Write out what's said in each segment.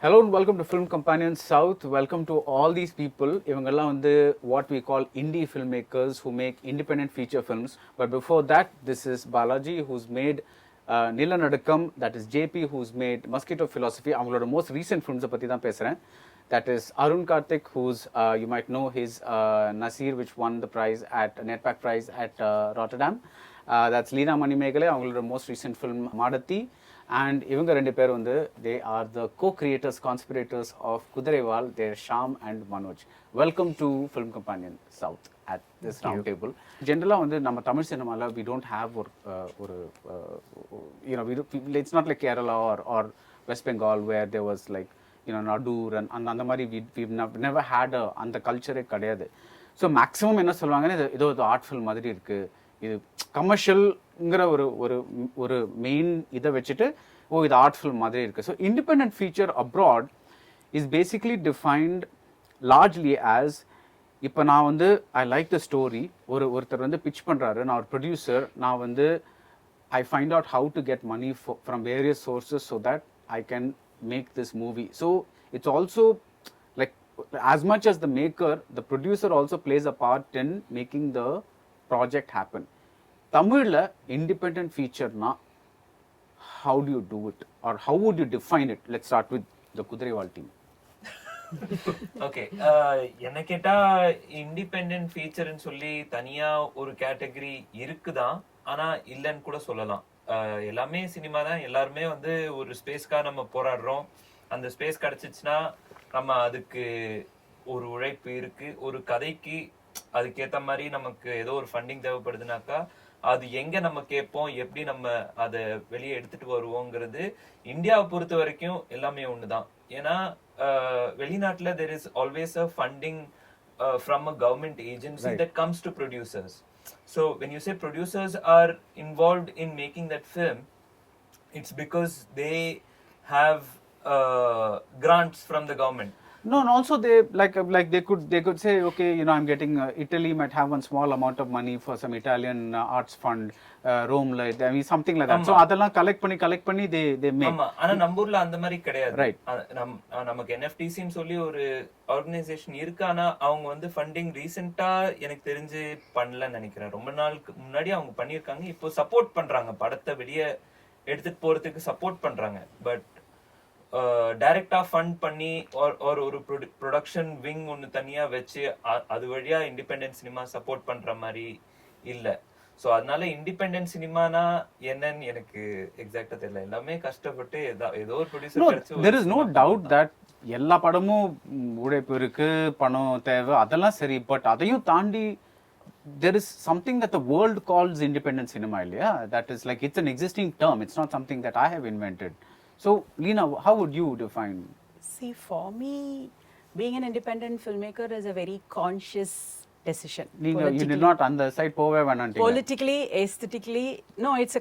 Hello and welcome to Film Companion South. Welcome to all these people. இவங்கெல்லாம் வந்து what we call indie filmmakers who make independent feature films. But before that, this is Balaji who's made Nilanadakam, that is JP who's made Mosquito Philosophy. அவங்களோட most recent films பற்றி தான் பேசுகிறேன். That is Arun Karthik, who's you might know his Nasir, which won the prize at Netpac prize at Rotterdam. That's Leena Manimegale, அவங்களோட most recent film Madati. And இவங்க ரெண்டு பேர் வந்து they are the co-creators, conspirators of Kudiraival. They're Shyam and Manoj. Welcome to Film Companion South at this round table. ஜென்ரலாக வந்து நம்ம தமிழ் சினிமாவில் we don't have ஒரு you know, it's not like Kerala or West Bengal where there was like, you know, Nadur and அந்த மாதிரி we've never had அந்த கல்ச்சரே கிடையாது. So maximum என்ன சொல்லுவாங்கன்னா ஏதோ ஒரு ஆர்ட் ஃபில்ம் மாதிரி இருக்குது, இது கமர்ஷியல்ங்கிற ஒரு மெயின் இதை வச்சுட்டு இது ஆர்ட் ஃபில்ம் மாதிரி இருக்குது. So independent feature abroad is basically defined largely as, இப்போ நான் வந்து ஐ லைக் த ஸ்டோரி, ஒருத்தர் வந்து பிச் பண்ணுறாரு, நான் ஒரு ப்ரொடியூசர், நான் வந்து I find out how to get money from various sources so that I can make this movie. So it's also like as much as the maker, the producer also plays a part in making the project happen. Tamil independent feature na, how do you do it or how would you define it? Let's start with the Kudiraival team. Okay, என்ன கேட்டா independent ஃபீச்சர்னு சொல்லி தனியா ஒரு category இருக்குதான், ஆனா இல்லைன்னு கூட சொல்லலாம். எல்லாமே சினிமா தான், எல்லாருமே வந்து ஒரு ஸ்பேஸ்க்காக நம்ம போராடுறோம். அந்த ஸ்பேஸ் கிடைச்சிச்சுன்னா நம்ம அதுக்கு ஒரு உழைப்பு இருக்கு, ஒரு கதைக்கு அதுக்கேற்ற மாதிரி நமக்கு ஏதோ ஒரு ஃபண்டிங் தேவைப்படுதுனாக்கா அது எங்க நம்ம கேட்போம், எப்படி நம்ம அதை வெளியே எடுத்துட்டு வருவோங்கிறது இந்தியாவை பொறுத்த வரைக்கும் எல்லாமே ஒண்ணுதான். ஏன்னா வெளிநாட்டுல there is always a funding from a government agency that comes to producers. So when you say producers are involved in making that film, it's because they have grants from the government. No, and also they like they could say, okay, you know, I'm getting Italy might have one small amount of money for some Italian arts fund, Rome, like I mean something like that. So அதெல்லாம் collect பண்ணி they make. ஆமா, ஆனா நம்ம ஊர்ல அந்த மாதிரி கிடையாது. Right. நமக்கு NFTC ன்னு சொல்லி ஒரு ஆர்கனைசேஷன் இருக்கு, ஆனா அவங்க வந்து ஃபண்டிங் ரீசெண்டா எனக்கு தெரிஞ்சு பண்ணலன்னு நினைக்கிறேன். ரொம்ப நாளுக்கு முன்னாடி அவங்க பண்ணியிருக்காங்க, இப்போ சப்போர்ட் பண்றாங்க, படத்தை வெளியே எடுத்துட்டு போறதுக்கு சப்போர்ட் பண்றாங்க. பட் டைரக்டா ஃபண்ட் பண்ணி ஒரு ப்ரொடக்ஷன் விங் ஒன்று தனியா வச்சு அது வழியா இண்டிபெண்டன்ட் சினிமா சப்போர்ட் பண்ற மாதிரி இல்ல. ஸோ அதனால இண்டிபெண்டன்ட் சினிமானா என்னன்னு எனக்கு எக்ஸாக்டா தெரியல. எல்லாமே கஷ்டப்பட்டு ஏதோ ஒரு ப்ரொடியூசர் கிடைச்சு. There is no doubt that எல்லா படமும் உழைப்பு இருக்கு, பணம் தேவை, அதெல்லாம் சரி. பட் அதையும் தாண்டி there is something that the world calls independent cinema, இல்லையா? That is like it's an existing term. It's not something that I have invented. So, Leena, how would you define? See, for me, being an independent filmmaker is a very conscious decision. You did not on the side pove venantinga. Politically, aesthetically, no, it's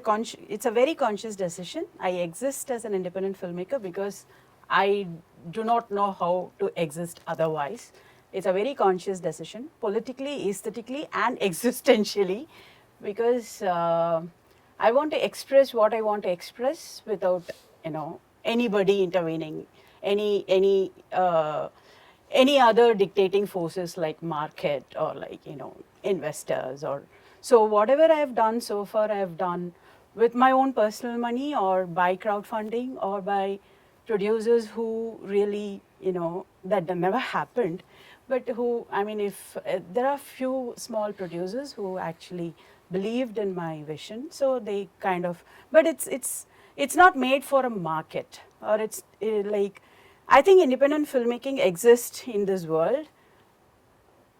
a very conscious decision. I exist as an independent filmmaker because I do not know how to exist otherwise. It's a very conscious decision, politically, aesthetically, and existentially, because I want to express what I want to express without, you know, anybody intervening, any other dictating forces like market or like, you know, investors or so. Whatever I have done so far, I have done with my own personal money or by crowdfunding or by producers who really, you know, that never happened, but who, I mean, if there are few small producers who actually believed in my vision, so they kind of, but it's not made for a market, or it's like, I think independent filmmaking exists in this world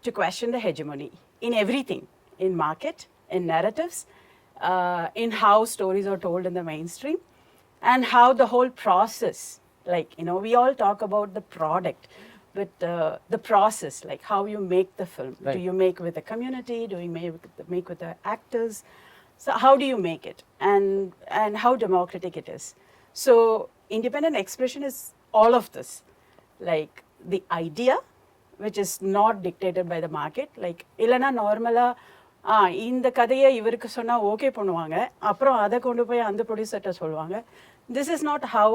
to question the hegemony in everything, in market, in narratives, in how stories are told in the mainstream, and how the whole process, like, you know, we all talk about the product, but the process, like how you make the film. Right. Do you make with the community? Do you make with the actors? So how do you make it, and how democratic it is? So independent expression is all of this, like the idea, which is not dictated by the market. Like இல்லனா நார்மலா இந்த கதையை இவருக்கு சொன்னா okay பண்ணுவாங்க, அப்புறம் அதை கொண்டு போய் அந்த ப்ரொடியூசர்கிட்ட சொல்லுவாங்க. This is not how,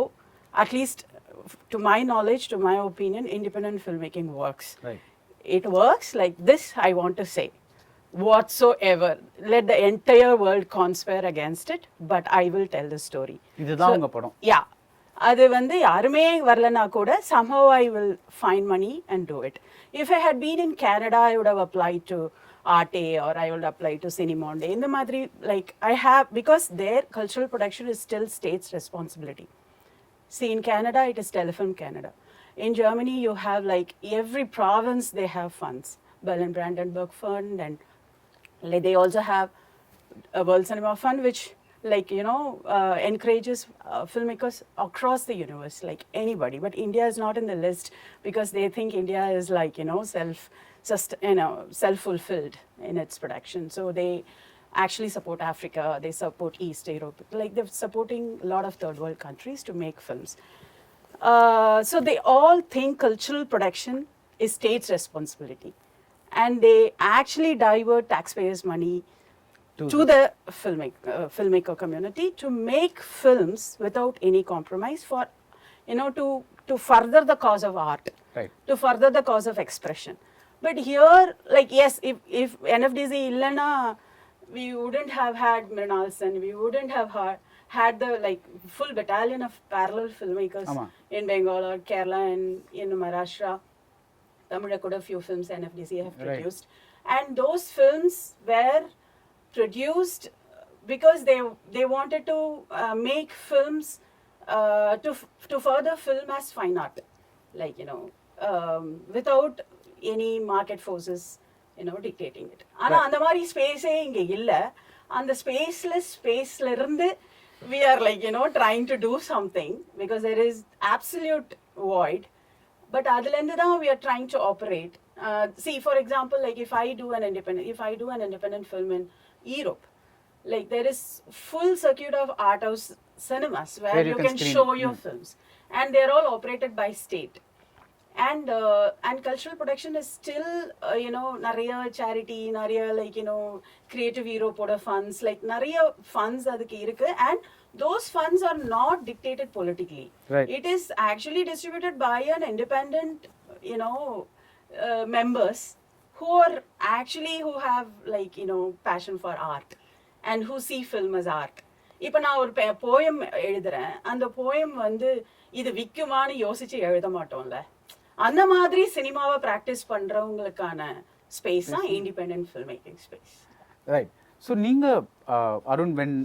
at least to my knowledge, to my opinion, independent filmmaking works. Right. It works like this, I want to say. Whatsoever. Let the entire world conspire against it, but I will tell the story. இதுதான் உங்க படம். Yeah. அது வந்து யாருமே வரலனா கூட somehow I will find money and do it. If I had been in Canada, I would have applied to Arte or I would apply to Cinemonde. In the Madri, like I have, because their cultural production is still state's responsibility. See, in Canada, it is Telefilm Canada. In Germany, you have like every province, they have funds. Berlin Brandenburg Fund, and like, they also have a World Cinema Fund, which like, you know, encourages filmmakers across the universe, like anybody. But India is not in the list because they think India is like, you know, self-fulfilled in its production. So they actually support Africa, they support East Europe, like they're supporting a lot of third world countries to make films. So they all think cultural production is state's responsibility, and they actually divert taxpayers' money to the filmmaker community to make films without any compromise for, you know, to further the cause of art, Right. to further the cause of expression. But here, like, yes, if NFDC illana, we wouldn't have had Mrinal Sen, we wouldn't have had the like full battalion of parallel filmmakers Ama. in Bengal or Kerala and in Maharashtra. Tamil could have few films NFDC have Right. produced, and those films were produced because they wanted to make films to further film as fine art, like, you know, without any market forces, you know, dictating it. ஆனா அந்த மாதிரி ஸ்பேஸே இங்க இல்ல. அந்த ஸ்பேஸ்ல இருந்து we are like, you know, trying to do something because there is absolute void. But அதுல இருந்து தான் we are trying to operate. See, for example, like if I do an independent film in Europe, like there is full circuit of art house cinemas where you can screen. show your films, and they're all operated by state. And cultural production is still, you know, nariya charity, nariya, like, you know, creative Europe order funds, like nariya funds adukku irukku, and those funds are not dictated politically. Right. It is actually distributed by an independent, you know, members who have like, you know, passion for art and who see film as art. இப்போ நான் ஒரு poem எழுதுறேன், அந்த poem வந்து இது விக்குமான்னு யோசிச்சு எழுத மாட்டோம்ல. அந்த மாதிரி சினிமாவை பிராக்டிஸ் பண்றவங்களுக்கான ஸ்பேஸ் தான் independent film making space. Right. So நீங்கள் அருண், வென்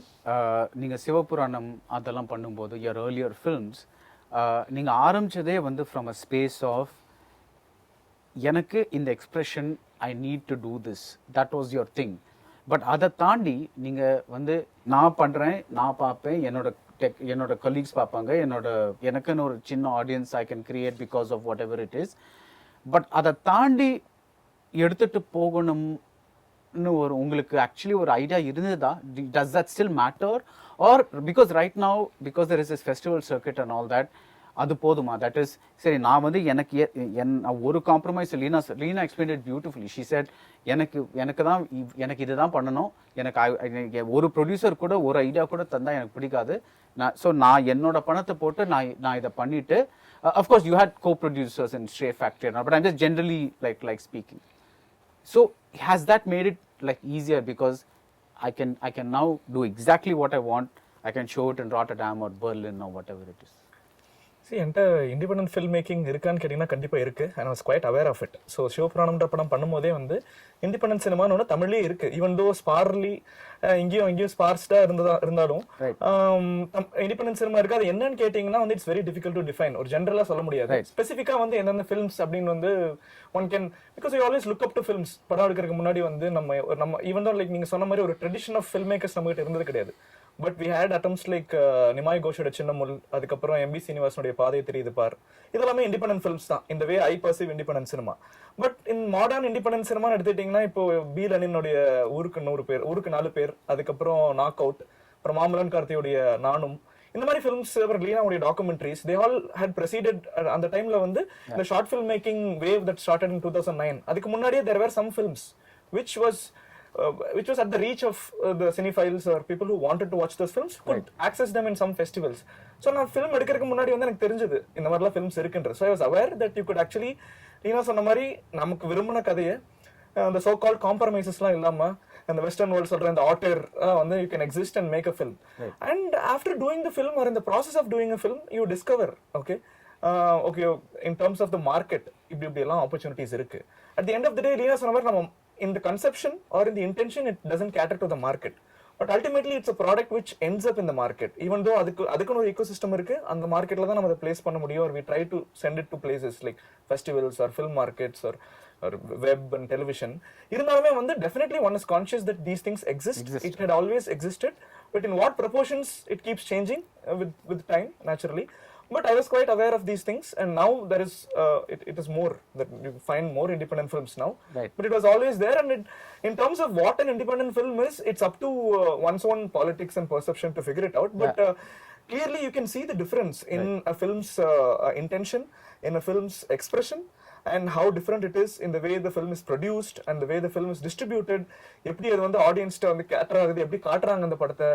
நீங்கள் சிவபுராணம் அதெல்லாம் பண்ணும்போது யுவர் ஏர்லியர் ஃபில்ம்ஸ், நீங்கள் ஆரம்பித்ததே வந்து ஃப்ரம் அ ஸ்பேஸ் ஆஃப் எனக்கு இந்த expression I need to do this, that was your thing. But அதை தாண்டி நீங்கள் வந்து நான் பண்ணுறேன், நான் பார்ப்பேன், என்னோட கொலீக்ஸ் பார்ப்பாங்க, எனக்குன்னு ஒரு சின்ன audience I can create because of whatever it is. But அதை தாண்டி எடுத்துகிட்டு போகணும்னு உங்களுக்கு ஆக்சுவலி ஒரு ஐடியா இருந்ததா? Does that still matter, or because right now because there is this festival circuit and all that, அது போதுமா? தட் இஸ் சரி, நான் வந்து ஒரு compromise. Leena explained it beautifully. She said எனக்கு இதுதான் பண்ணணும், எனக்கு ஒரு ப்ரொடியூசர் கூட ஒரு ஐடியா கூட தந்தா எனக்கு பிடிக்காது, நான் என்னோட பணத்தை போட்டு நான் இதை பண்ணிட்டு, of course you had co producers in Stray Factory, but I'm just generally like speaking. So has that made it like easier because I can now do exactly what I want. I can show it in Rotterdam or Berlin or whatever it is. என்கிட்ட independent film making இருக்கான்னு கேட்டிங்கன்னா கண்டிப்பாக இருக்குது. And I was quite aware of it. So சிவபுராணம்ன்ற படம் பண்ணும்போதே வந்து independent சினிமான்னு ஒன்று தமிழ்லேயே இருக்குது. ஈவன் தோ ஸ்பார்லி இங்கேயும் ஸ்பார்ஸ்டாக இருந்தாலும் இண்டிபெண்டன்ட் சினிமா இருக்குது. அது என்னன்னு கேட்டிங்கன்னா வந்து it's very difficult to define. ஒரு ஜென்ரலாக சொல்ல முடியாது. ஸ்பெசிஃபிக்காக வந்து எந்தெந்த ஃபில்ம்ஸ் அப்படின்னு வந்து one can, because you always look up to films. படம் எடுக்கிறதுக்கு முன்னாடி வந்து நம்ம ஈவன் தோ லைக் நீங்கள் சொன்ன மாதிரி ஒரு ட்ரெடிஷன் ஆஃப் ஃபில்ம் மேக்கர்ஸ் நம்மகிட்ட இருந்தது கிடையாது. But we had attempts like Nimai கோஷோட சின்ன முல், அதுக்கப்புறம் எம்பி சீனிவாசனுடைய பாதை தெரியுது பார், இதெல்லாமே இண்டிபெண்டன்ட் ஃபில்ம்ஸ் தான். இந்த way I perceive independent cinema. But in modern independent சினிமான்னு எடுத்துக்கிட்டிங்கன்னா இப்போ பி லனினுடைய ஊருக்கு 100 பேர், ஊருக்கு 4 பேர், அதுக்கப்புறம் நாக் அவுட், அப்புறம் மாமலன் கார்த்தியுடைய நானும், இந்த மாதிரி ஃபிலிம்ஸ், லீனாவுடைய documentaries, they all had preceded. அந்த டைம்ல வந்து இந்த short film making wave that started in 2009. அதுக்கு முன்னாடியே there were some films which was which was at the reach of the cinephiles or people who wanted to watch those films could access them in some festivals. So நான் film எடுக்கிறதுக்கு முன்னாடி வந்து எனக்கு தெரிஞ்சது இந்த மாதிரிலாம் films இருக்குன்ற. So I was aware that you could actually நீனா சொன்ன மாதிரி நமக்கு விரும்பின கதையை அந்த so called compromisesலாம் இல்லாம அந்த வெஸ்டர்ன் வேர்ல்ட் சொல்ற அந்த ஆட்டர் வந்து you can exist and make a film. And after doing the film or in the process of doing a film you discover okay in terms of the market இப்படி எல்லாம் opportunities இருக்கு. At the end of the day Leena சொன்ன மாதிரி நம்ம in the conception or in the intention it doesn't cater to the market, but ultimately it's a product which ends up in the market, even though அதுக்கு ஒரு ecosystem இருக்கு. அந்த மார்க்கெட்ல தான் நம்ம அதை place பண்ண முடியும், or we try to send it to places like festivals or film markets or web and television. இருந்தாலுமே வந்து definitely one is conscious that these things exist. It had always existed, but in what proportions it keeps changing with time naturally. But I was quite aware of these things, and now there is it is more that you find more independent films now. Right. But it was always there, and in terms of what an independent film is, it's up to one's own politics and perception to figure it out. But clearly, you can see the difference in a film's intention, in a film's expression, and how different it is in the way the film is produced and the way the film is distributed. எப்படி அது வந்து ஆடியன்ஸ்ட்ட வந்து cater ஆகுது, எப்படி காட்டுறாங்க அந்த படத்தை,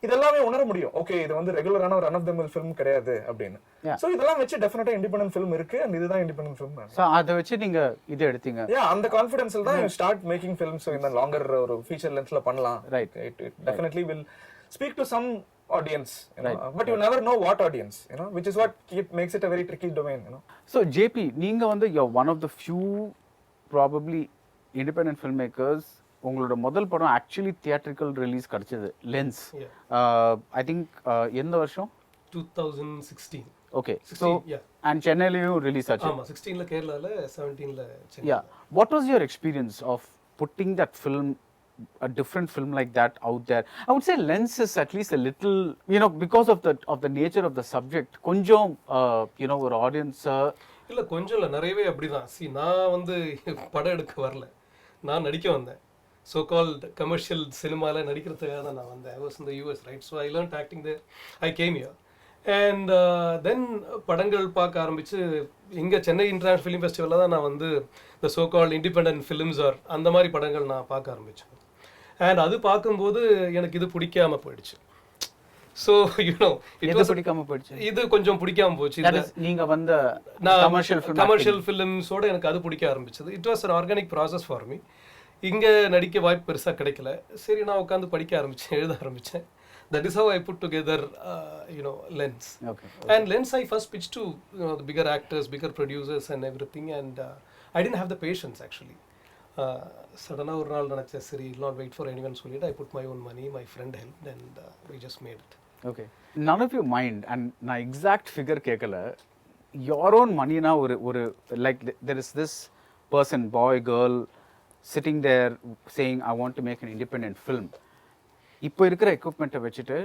இதெல்லாமே உணர முடியும். ஓகே இது வந்து ரெகுலரான ஒரு run of the mill film கிடையாது அப்படின்னு. சோ இதெல்லாம் வச்சு டெஃபினட்டா இண்டிபெண்டன்ட் ஃபிலிம் இருக்கு, and இதுதான் இண்டிபெண்டன்ட் ஃபிலிம். சோ அதை வச்சு நீங்க இது எடுத்தீங்க. அந்த கான்ஃபிடன்ஸ்ல தான் you start making films in the longer ஒரு feature lengthல பண்ணலாம். Right. It definitely will speak to some audience, you know, but you never know what audience, you know, which is what makes it a very tricky domain, you know. So JP, நீங்க வந்து you're one of the few probably independent filmmakers. உங்களோட முதல் படம் actually theatrical release கிடைச்சது lens. I think எந்த வருஷம்? 2016. Okay. So and சென்னையிலையும் release ஆச்சு. ஆமா, 16ல கேரளால, 17ல Chennai. Yeah. What was your experience of putting that film, a different film like that out there? I would say Lens is at least a little, you know, because of the nature of the subject, கொஞ்சம் you know ஒரு audience இல்ல கொஞ்சம் இல்ல நிறையவே அப்படிதான். நான் வந்து படம் எடுக்க வரல, நான் நடிக்க வந்தேன். so called commercial சினிமால நடிக்கிறதுக்காக தான் நான் வந்தேன். I was in the US, right? So I learned acting there. I came here. And then படங்கள் பார்க்க ஆரம்பிச்சு இங்கே சென்னை இன்டர்நேஷனல் ஃபிலிம் ஃபெஸ்டிவலில் தான் நான் வந்து இந்த so called independent films or அந்த மாதிரி படங்கள் நான் பார்க்க ஆரம்பித்தேன். அண்ட் அது பார்க்கும்போது எனக்கு இது பிடிக்காம போயிடுச்சு. ஸோ யூனோ பிடிக்காம போயிடுச்சு, இது கொஞ்சம் பிடிக்காம போச்சு. நீங்க வந்த கமர்ஷியல் ஃபிலிம்ஸோட எனக்கு அது பிடிக்க ஆரம்பிச்சது. It was an organic process for me. இங்கே நடிக்க வாய்ப்பு பெருசாக கிடைக்கல. சரி நான் உட்காந்து படிக்க ஆரம்பித்தேன், எழுத ஆரம்பித்தேன். That is how I put together, Lens. Okay. And Lens I first pitched to the bigger actors, bigger producers and everything, and I didn't have the patience actually. Suddenly ஒரு நாள் நினைச்சேன், சரி not wait for anyone சொல்லிட்டு I put my own money, my friend helped, and we just made it. Okay. None of you mind, and நான் exact figure கேட்கல, your own money na ஒரு like there is this person, boy, girl sitting there saying I want to make an independent film. இப்போ இருக்கிற எக்யூப்மெண்ட்டை வச்சுட்டு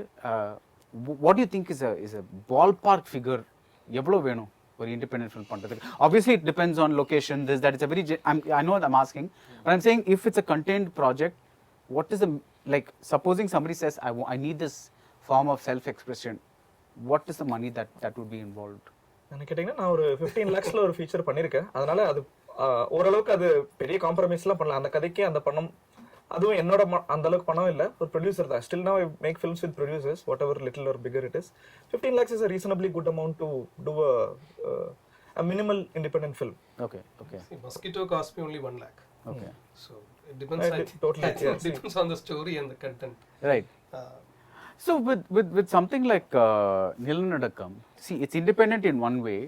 what you think is a ball park figure எவ்வளோ வேணும் ஒரு independent film பண்ணுறதுக்கு? Obviously it depends on location, this that it's a very I know I'm asking, but I'm saying if it's a content project, what is like supposing somebody says I need this form of self expression, what is the money that would be involved? எனக்கு கேட்டிங்கன்னா நான் ஒரு 15 lakhsல ஒரு feature பண்ணியிருக்கேன். அதனால அது ஓரளவுக்கு அது பெரிய காம்ப்ரமைஸ்லாம் பண்ணல. அந்த கதைக்கு அந்த பணம் அதுவும் என்னோட அந்த அளவுக்கு பணம் இல்லை, ஒரு ப்ரொடியூசர் தான். Still now I make films with producers, whatever little or bigger it is. 15 lakhs is a reasonably good amount to do a minimal independent film. Okay. See, Mosquito cost me only 1 lakh. Okay. So it depends. Totally. It depends on the story and the content. Right. So with something like Nilanadakam, see it's independent in one way,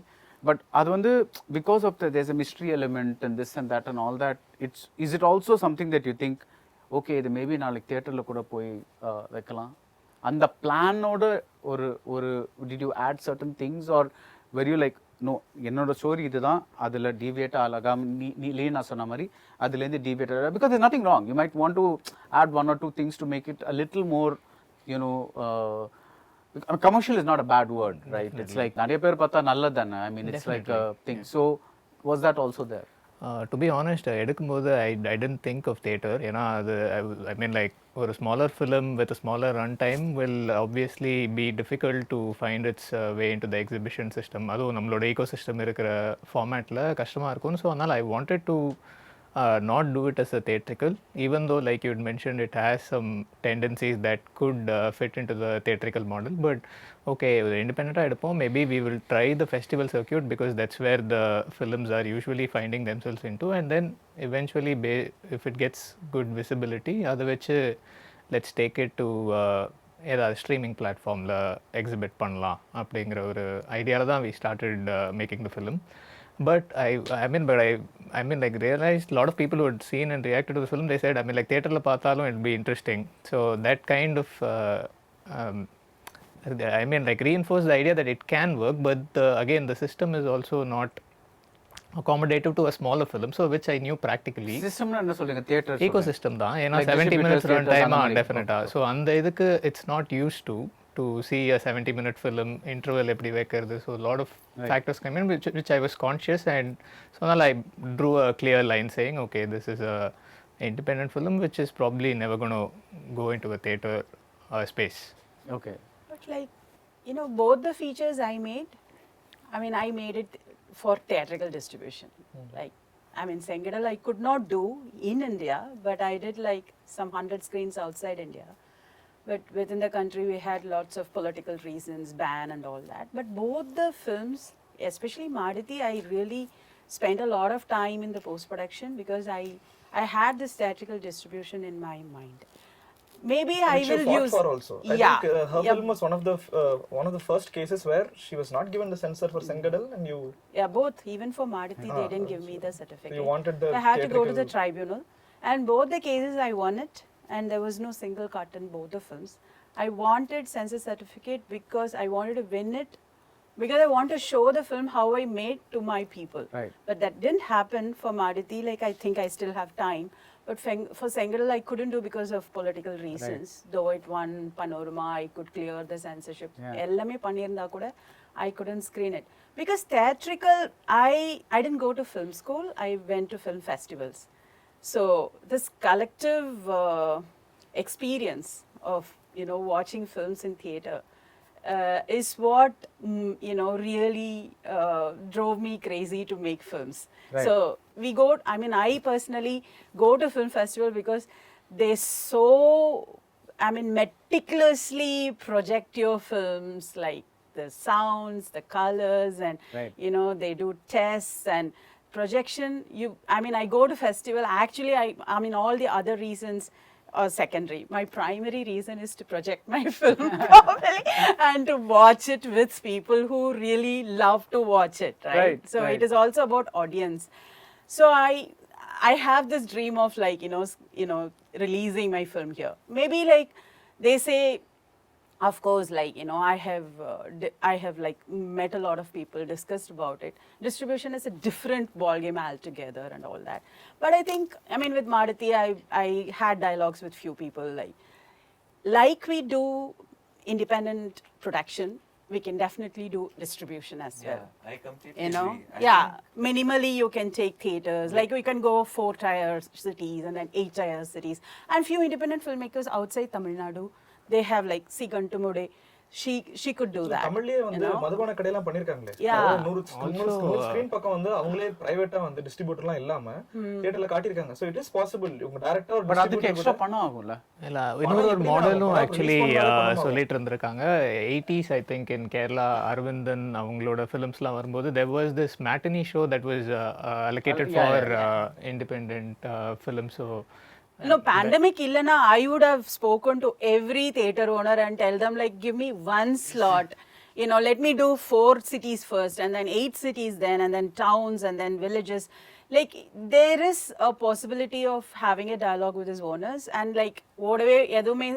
but அது வந்து because of there's a mystery element and this and that and all that, is it also something that you think okay இது maybe நாளைக்கு தியேட்டர்ல கூட போய் வைக்கலாம் அந்த பிளானோட ஒரு did you add certain things or were you like no என்னோட story இதுதான் அதில் டீவியேட் ஆகாம நீ நான் சொன்ன மாதிரி அதுலேருந்து deviate because there's nothing wrong, you might want to add one or two things to make it a little more, you know, commercial is not a bad word, right? Definitely. It's like நிறைய பேர் பார்த்தா நல்லதானே, I mean it's like a thing. So was that also there? To be honest, எடுக்கும்போது I didn't think of theatre. ஏன்னா அது I mean like ஒரு smaller film with a smaller run time will obviously be difficult to find its way into the exhibition system. அதுவும் நம்மளோட ecosystem இருக்கிற ஃபார்மேட்டில் கஷ்டமாக இருக்கும். ஸோ அதனால் I wanted to not do it as a theatrical, even though, like you had mentioned, it has some tendencies that could fit into the theatrical model. But okay, independent edupom, maybe we will try the festival circuit because that's where the films are usually finding themselves into, and then eventually if it gets good visibility, other which let's take it to ஏதாவது streaming பிளாட்ஃபார்மில் exhibit பண்ணலாம் அப்படிங்கிற ஒரு ஐடியாவில் தான் we started making the film. But I mean like realized a lot of people who had seen and reacted to the film, they said, I mean like theaterல பார்த்தாலும் it'll be interesting. So that kind of I mean like reinforced the idea that it can work, but again the system is also not accommodative to a smaller film, so which I knew practically. சிஸ்டம்னா என்ன சொல்றீங்க? Theatre ecosystem தான், ஏன்னா Like 70 minutes distributors, run theatres time அந்த மாதிரி. டெஃபினட்டா. So அந்த இதுக்கு it's not used to see a 70-minute film interval எப்படி வைக்கிறது. So a lot of factors come in which I was conscious, and so now I drew a clear line saying, okay, this is a independent film which is probably never going to go into a theater space. Okay. But like, you know, both the features I made, I mean, I made it for theatrical distribution. Like, I mean, Sengadal I could not do in India, but I did like some 100 screens outside India. But within the country, we had lots of political reasons, ban and all that. But both the films, especially Maditi, I really spent a lot of time in the post-production because I had this theatrical distribution in my mind. Maybe I Which you will fought use. for also. I Yeah. think her Yeah. film was one of the first cases where she was not given the censor for Sengadal, and you Yeah, both. Even for Maditi, they didn't give me the certificate. you wanted the I had to go to the theatrical- tribunal, and both the cases I won it, and there was no single cut in both the films. I wanted censor certificate because I wanted to win it, because I want to show the film how I made to my people. Right. But that didn't happen for Maditi. Like, I think I still have time. But for Sengadal, I couldn't do because of political reasons. Though it won Panorama, I could clear the censorship. Yeah. Ellame pannirundha kuda, I couldn't screen it. Because theatrical, I didn't go to film school. I went to film festivals. So this collective experience of, you know, watching films in theater is what, you know, really drove me crazy to make films. Right. So we go, I mean, I personally go to film festival because they so, I mean, meticulously project your films, like the sounds, the colors, and, Right. you know, they do tests and projection. I mean, I go to festival. Actually, I mean, all the other reasons are secondary. My primary reason is to project my film properly and to watch it with people who really love to watch it, right? Right, So right. it is also about audience. So I have this dream of, like, you know, releasing my film here. Maybe like they say, of course, like, you know, I have like met a lot of people, discussed about it. Distribution is a different ballgame altogether and all that. But I think, I mean, with Maditi, I had dialogues with few people, like we do independent production, we can definitely do distribution as well. Yeah, I completely You know, agree. I yeah, think minimally you can take theaters, like we can go 4-tier cities and then 8-tier cities. And few independent filmmakers outside Tamil Nadu, they have like Sigantumode, she could do that. தமிழ்லயே வந்து you know? மதுபான கடையெல்லாம் பண்ணிருக்காங்களே. Yeah. அதாவது 100 screen பக்கம் வந்து அவங்களே பிரைவேட்டா வந்து டிஸ்ட்ரிபியூட்டர்லாம் இல்லாம தியேட்டர்ல காட்டியிருக்காங்க. So it is possible. உங்க டைரக்டா ஒரு பட் அதுக்கு distributor எக்ஸ்ட்ரா கூட- பணம் ஆகும்ல? இல்லை இன்னொரு எப்படி மாடலும் படம் ஆக்சுவலி release பண்ணாலும் சொல்லிட்டு இருந்திருக்காங்க. 80s I think in Kerala Aravindan அவங்களோட ஃபிலிம்ஸ்லாம் வரும்போது there was this matinee show that was allocated Yeah, for yeah, independent films. So No, pandemic illana, I would have spoken to every theater owner and tell them, like, give me one slot. You know, let me do 4 cities first, and then 8 cities then, and then towns, and then villages. Like, there is a possibility of having a dialogue with his owners, and like, whatever, எதுவுமே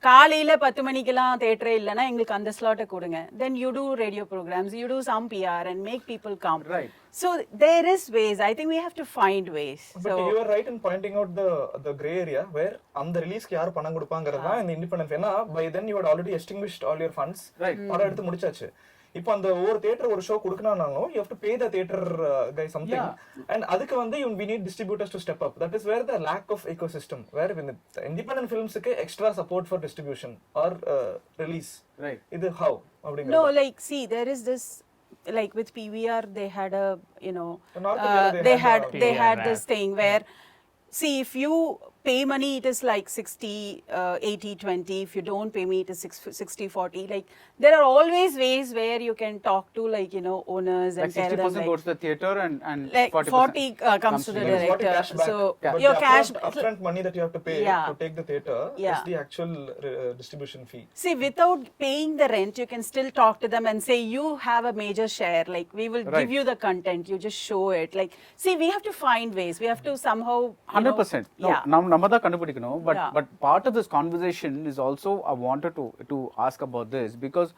காலையில 10 மணிக்கெல்லாம் தேட்டரே இல்லைன்னா எங்களுக்கு அந்த ஸ்லாட்டை கொடுங்க. Then you do radio programs, you do some PR and make people come. Right. So there is ways. I think we have to find ways. But So you are right in pointing out the gray area where அந்த ரிலீஸ்க்கு யார் பணம் கொடுப்பாங்கிறது தான் இந்த independence. ஏன்னா by then you had already extinguished all your funds. Right. படம் எடுத்து முடிச்சாச்சு. இப்போ அந்த ஒரு தியேட்டர் ஒரு show கொடுக்கணும்னாலும் you have to pay the theater guy something. Yeah. And அதுக்கு வந்து we need distributors to step up. That is where the lack of ecosystem, where when independent filmsக்கு extra support for distribution or release. Right. இது how அப்படிங்கிறது. no, like, see, there is this, like with PVR, they had a, you know, North India, they they had had they PVR had app. this thing where see, if you pay money, it is like 60, 80, 20. If you don't pay me, it is 60, 40. Like, there are always ways where you can talk to, like, you know, owners and Like tell 60% them, goes to the theater and like 40 comes to the There is what director. cash back. So But your the cash upfront money that you have to pay Yeah. to take the theater Yeah. is the actual distribution fee. See, without paying the rent, you can still talk to them and say, you have a major share. Like, we will Right. give you the content. You just show it. Like, see, we have to find ways. We have to somehow. you know, 100%. No, Yeah. நம்ம தான் கண்டுபிடிக்கணும். But Yeah. but part of this conversation is also I wanted to ask about this because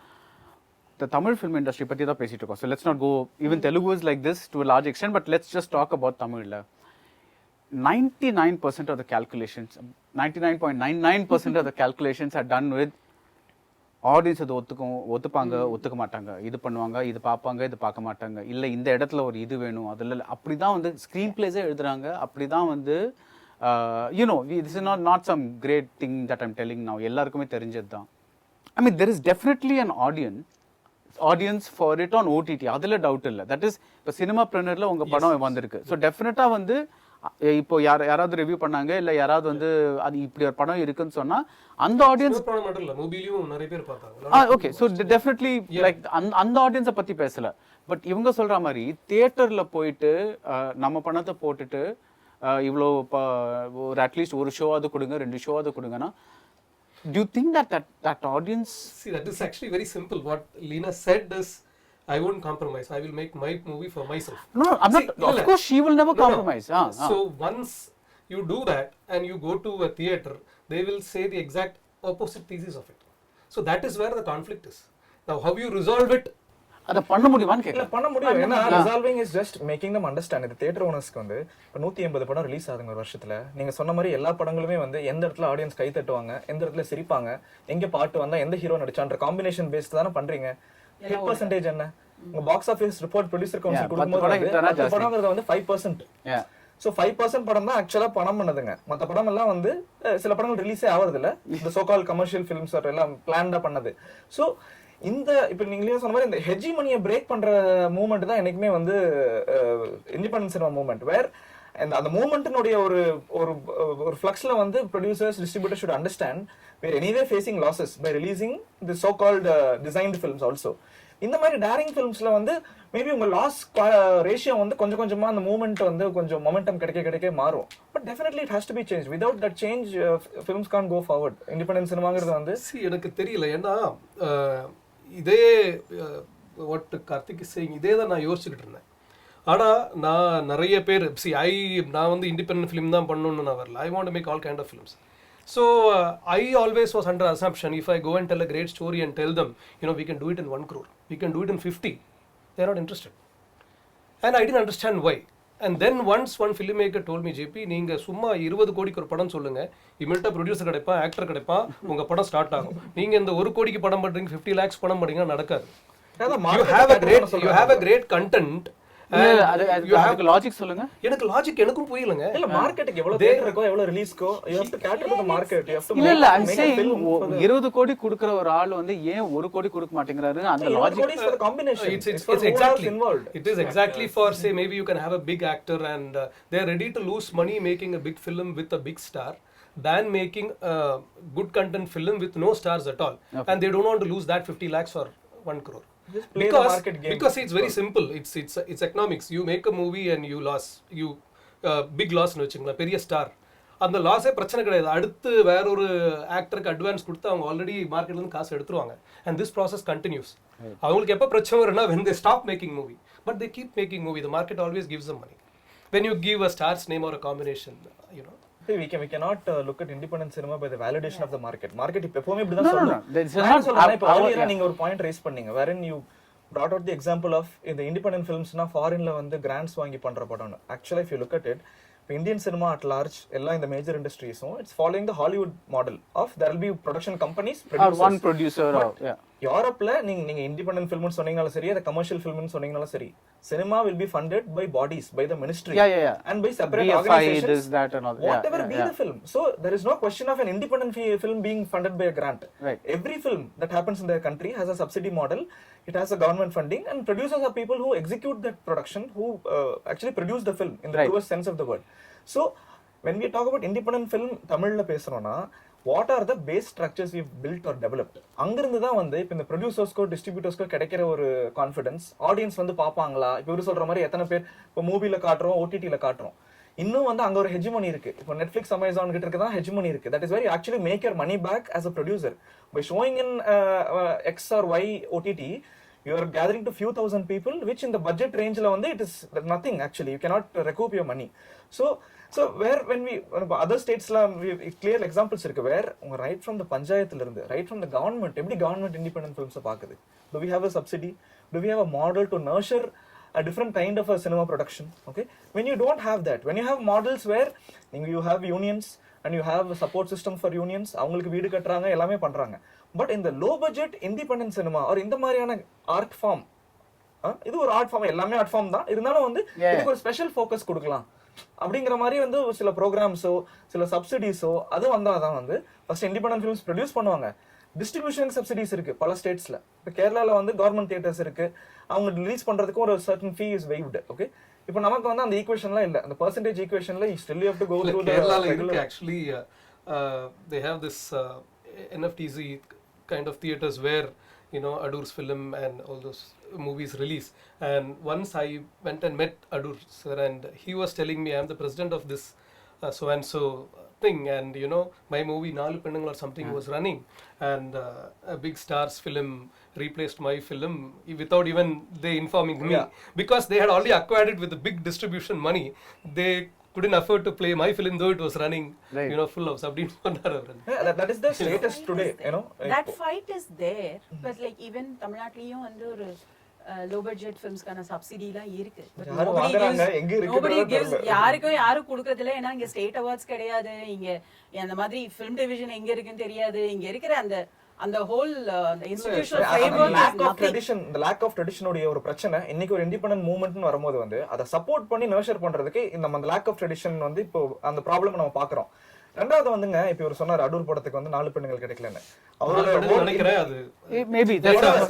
the Tamil film industry பத்தி தான் பேசிட்டு இருக்கோம். So let's not go even Telugu is like this to a large extent, but let's just talk about Tamil. 99% of the calculations, 99.99% of the calculations are done with audience அது ஒத்துப்பாங்க ஒத்துக்க மாட்டாங்க, இது பண்ணுவாங்க, இது பார்ப்பாங்க, இது பார்க்க மாட்டாங்க, இல்லை இந்த இடத்துல ஒரு இது வேணும், அதில் அப்படி தான் வந்து ஸ்க்ரீன் பிளேஸே எழுதுறாங்க. அப்படி தான் வந்து you know this is not some great thing that I'm telling now, எல்லாருக்குமே தெரிஞ்சது தான். I mean there is definitely an audience for it on OTT, அதில் டவுட் இல்லை. தட் இஸ் இப்போ சினிமா ப்ரெனரில் உங்கள் படம் வந்திருக்கு. ஸோ டெஃபினட்டாக வந்து இப்போ யாராவது ரிவ்யூ பண்ணாங்க, இல்லை யாராவது வந்து அது இப்படி ஒரு படம் இருக்குன்னு சொன்னா அந்த ஆடியன்ஸ் படம் மட்டும் இல்ல, மூவிலயும் நிறைய பேர் பார்த்தாங்க. ஓகே, ஸோ டெஃபினெட்லி லைக் அந்த ஆடியன்ஸை பத்தி பேசல. பட் இவங்க சொல்ற மாதிரி தியேட்டர்ல போயிட்டு நம்ம பணத்தை போட்டுட்டு இவ்வளோ ஒரு அட்லீஸ்ட் ஒரு ஷோவாவது கொடுங்க, 2 ஷோவாவது கொடுங்கன்னா, do you think that audience? See, that is actually very simple. What Leena said is, I won't compromise. I will make my movie for myself. No, I'm not. Of course, she will never compromise. So once you do that and you go to a theater, they will say the exact opposite thesis of it. So that is where the conflict is. Now, how you resolve it? அதை பண்ண முடியுமான்னு இல்ல கேட்கல. பண்ண முடியும். ஏன்னா resolving is just making them understand. இந்த theatre ஓனர்ஸ்க்கு வந்து இப்போ 180 படம் ரிலீஸ் ஆகுதுங்க ஒரு வருஷத்துல. நீங்க சொன்ன மாதிரி எல்லா படங்களுமே வந்து எந்த இடத்துல ஆடியன்ஸ் கை தட்டுவாங்க, எந்த இடத்துல சிரிப்பாங்க, எங்க பாட்டு வந்தா எந்த ஹீரோ நடிச்சான்ற காம்பினேஷன் பேஸ்ட் தானே பண்றீங்க. ஹிட் பர்சன்டேஜ் என்ன? உங்க box office report producer council கொடுக்கும்போது படம்ங்கிறது வந்து 5%. ஸோ 5% படம் தான் ஆக்சுவலா பணம் பண்ணதுங்க. மற்ற படம் எல்லாம் வந்து சில படங்கள் ரிலீஸே ஆகுறது இல்ல. இந்த சோகால் கமர்ஷியல் ஃபிலிம்ஸ் எல்லாம் பிளான்டா பண்ணது. ஸோ இந்த இப்போ நீங்களே சொன்ன மாதிரி இந்த ஹெஜிமனியை பிரேக் பண்ற மூவ்மெண்ட் தான் என்னைக்குமே வந்து இண்டிபெண்டன்ஸ் சினிமா மூவ்மெண்ட். வேர் அந்த மூவ்மெண்ட்டினுடைய ஒரு ஒரு ஒரு ஃப்ளக்ஸ்ல வந்து producers distributor should understand we're anyway facing losses by releasing the so called designed films also. இந்த மாதிரி டேரிங் ஃபிலிம்ஸ்ல வந்து மேபி உங்க லாஸ் ரேஷியோ வந்து கொஞ்சம் கொஞ்சமா அந்த மூவ்மெண்ட் வந்து கொஞ்சம் மொமெண்டம் கிடைக்க மாறும். But definitely it has to be change. Without that change films can go forward. Independence சினிமாங்கிறது வந்து எனக்கு தெரியல. ஏன்னா இதே வாட் கார்த்திக் இஸ் சேயிங், இதே தான் நான் யோசிச்சுக்கிட்டு இருந்தேன். ஆனால் நான் நிறைய பேர் நான் வந்து இண்டிபெண்டன்ட் ஃபிலிம் தான் பண்ணணும்னு நான் வரல. I want to make all kind of films. So I always was under assumption, if I go and tell a great story and tell them, we can do it in 1 crore, we can do it in 50, they are not interested. And I didn't understand why. And then once one filmmaker told me, JP, நீங்க சும்மா 20 கோடிக்கு ஒரு படம் சொல்லுங்க, இமிடியேட்டா producer கிடைப்பான், actor கிடைப்பான், உங்க படம் start ஆகும். நீங்க இந்த 1 கோடிக்கு படம் பண்றீங்க, 50 lakhs படம் பண்ணீங்கன்னா நடக்காது. You have a great content. அதுக்கு லாஜிக் சொல்லுங்க. எனக்கு லாஜிக் எனக்கும் புரியலங்க. இல்ல மார்க்கெட்டுக்கு எவ்வளவு தியேட்டர் இருக்கோ எவ்வளவு ரிலீஸ்க்கோ you have to cater to the market. You have to இல்ல I'm saying 20 கோடி கொடுக்கிற ஒரு ஆள் வந்து ஏன் 1 கோடி கொடுக்க மாட்டேங்கறாரு? அந்த logic is for the combination. It's exactly involved. It is exactly for, say, maybe you can have a big actor and they are ready to lose money making a big film with a big star than making a good content film with no stars at all. And they don't want to lose that 50 lakhs for 1 crore. Because it's very simple. It's economics. You make a movie and you big loss னு வெச்சுங்களா, பெரிய star, அந்த லாஸே பிரச்சனை கிடையாது. அடுத்து வேற ஒரு ஆக்டருக்கு advance கொடுத்து அவங்க ஆல்ரெடி மார்க்கெட்ல இருந்து காசு எடுத்துருவாங்க. And this process continues. அவங்களுக்கு எப்ப பிரச்சனை வரும்னா when they stop making movie, but they keep making movie. The market always gives them money. When you give a star's name or a combination, we cannot look at independent cinema by the validation of the market. Market எப்பவுமே இப்படி தான் சொல்லும். இப்போ earlier நீங்க ஒரு point rice பண்ணீங்க, wherein you brought out the example of இந்த independent filmsனா ஃபாரின்ல வந்து கிராண்ட்ஸ் வாங்கி பண்ற படம். Actually, if you look at it, Indian cinema at large, எல்லா இந்த major industries, it's following the Hollywood model of there will be production companies, producers, or one producer. யூரோப்ல நீங்க independent ஃபிலிம்னு சொன்னீங்கனாலும் சரி, அந்த கமர்ஷியல் ஃபிலிம்னு சொன்னீங்கனாலும் சரி, cinema will be funded by bodies, by the ministry, and by separate organizations, this, that and all. whatever be the film. So there is no question of an independent film being funded by a grant. Right. Every film that happens in their country has a subsidy model. It has a government funding, and producers are people who execute that production, who actually produce the film in the truest sense of the word. So when we talk about independent film தமிழ்ல பேசுறோம்னா what are the base structures we've built or developed அங்கிருந்து தான் வந்து இப்போ இந்த ப்ரொடியூசர்ஸ்க்கோ டிஸ்ட்ரிபியூட்டர்ஸ்க்கோ கிடைக்கிற ஒரு confidence audience வந்து பார்ப்பாங்களா இப்போ இவர் சொல்ற மாதிரி எத்தனை பேர் இப்போ மூவில காட்டுறோம் ஓடிடில காட்டுறோம் இன்னும் வந்து அங்க ஒரு ஹெஜ்மனி இருக்கு இப்போ நெட்ஃபிளிக்ஸ் அமேசான் கிட்ட இருக்கதான் ஹெஜ்மனி இருக்கு that is very actually make your money back as a producer by showing in X or Y OTT you are gathering to few thousand people which in the budget range la வந்து it is nothing actually you cannot recoup your money so where when we other states la clear examples இருக்கு where உங்க right from the பஞ்சாயத்துல இருந்து right from the government எப்படி government independent films பாக்குது do we have a subsidy do we have a model to nurture a different kind of a cinema production okay when you don't have that when you have models where you have unions and you have a support system for unions அவங்களுக்கு வீடு கட்டறாங்க எல்லாமே பண்றாங்க but இந்த low budget independent cinema or இந்த மாதிரியான art form இது ஒரு art form எல்லாமே ஆர்ட் ஃபார்ம் தான் இருந்தாலும் வந்து இதுக்கு ஒரு ஸ்பெஷல் ஃபோக்கஸ் கொடுக்கலாம் அப்படிங்கிற மாதிரி வந்து சில ப்ரோக்ராம்ஸோ சில சப்சிடிஸோ அது வந்தாதான் வந்து ஃபர்ஸ்ட் இண்டிபெண்டன்ட் ஃபிலிம்ஸ் ப்ரொடியூஸ் பண்ணுவாங்க டிஸ்ட்ரிபியூஷன் சப்சிடிஸ் இருக்கு பல ஸ்டேட்ஸ்ல இப்போ கேரளால வந்து கவர்மெண்ட் தியேட்டர்ஸ் இருக்கு அவங்க ரிலீஸ் பண்றதுக்கு ஒரு certain fee is waived okay இப்போ நமக்கு வந்து அந்த ஈக்குவேஷன்லாம் இல்ல அந்த பெர்சன்டேஜ் ஈக்குவேஷன்ல you still have to go through the கேரளால இருக்கு actually they have this NFTZ kind of theaters where Adur's film and all those movies release and once I went and met Adur sir and he was telling me I am the president of this so and so thing and my movie Nalu Pennungal or something was running and a big stars film replaced my film without even they informing me because they had already acquired it with the big distribution money they couldn't afford to play my film though it was running full of அப்படின்னு சொன்னாரு அவர் that is the status today that fight is there but like even தமிழ்நாட்டிலயும் வந்து ஒரு low budget films கான subsidy எல்லாம் இருக்கு but nobody gives யாரும் கொடுக்கிறது இல்ல ஏன்னா இங்க state awards கிடையாது இங்க அந்த மாதிரி film division எங்க இருக்குன்னு தெரியாது இங்க இருக்கிற அந்த whole institutional framework lack of tradition the lack of tradition உடைய ஒரு பிரச்சனை இன்னைக்கு ஒரு இண்டிபெண்டன்ட் மூவ்மென்ட்னு வரும்போது வந்து அத சப்போர்ட் பண்ணி நர்ச்சர் பண்றதுக்கு நம்ம அந்த lack of tradition வந்து இப்போ அந்த ப்ராப்ளம் நம்ம பாக்குறோம் ரெண்டாவது வந்துங்க இப்போ ஒரு சொன்னார் அடூர் படத்துக்கு வந்து 4 பெண்கள் கிடைக்கலன்னு அவரோட நினைக்கிறேன் அது மேபி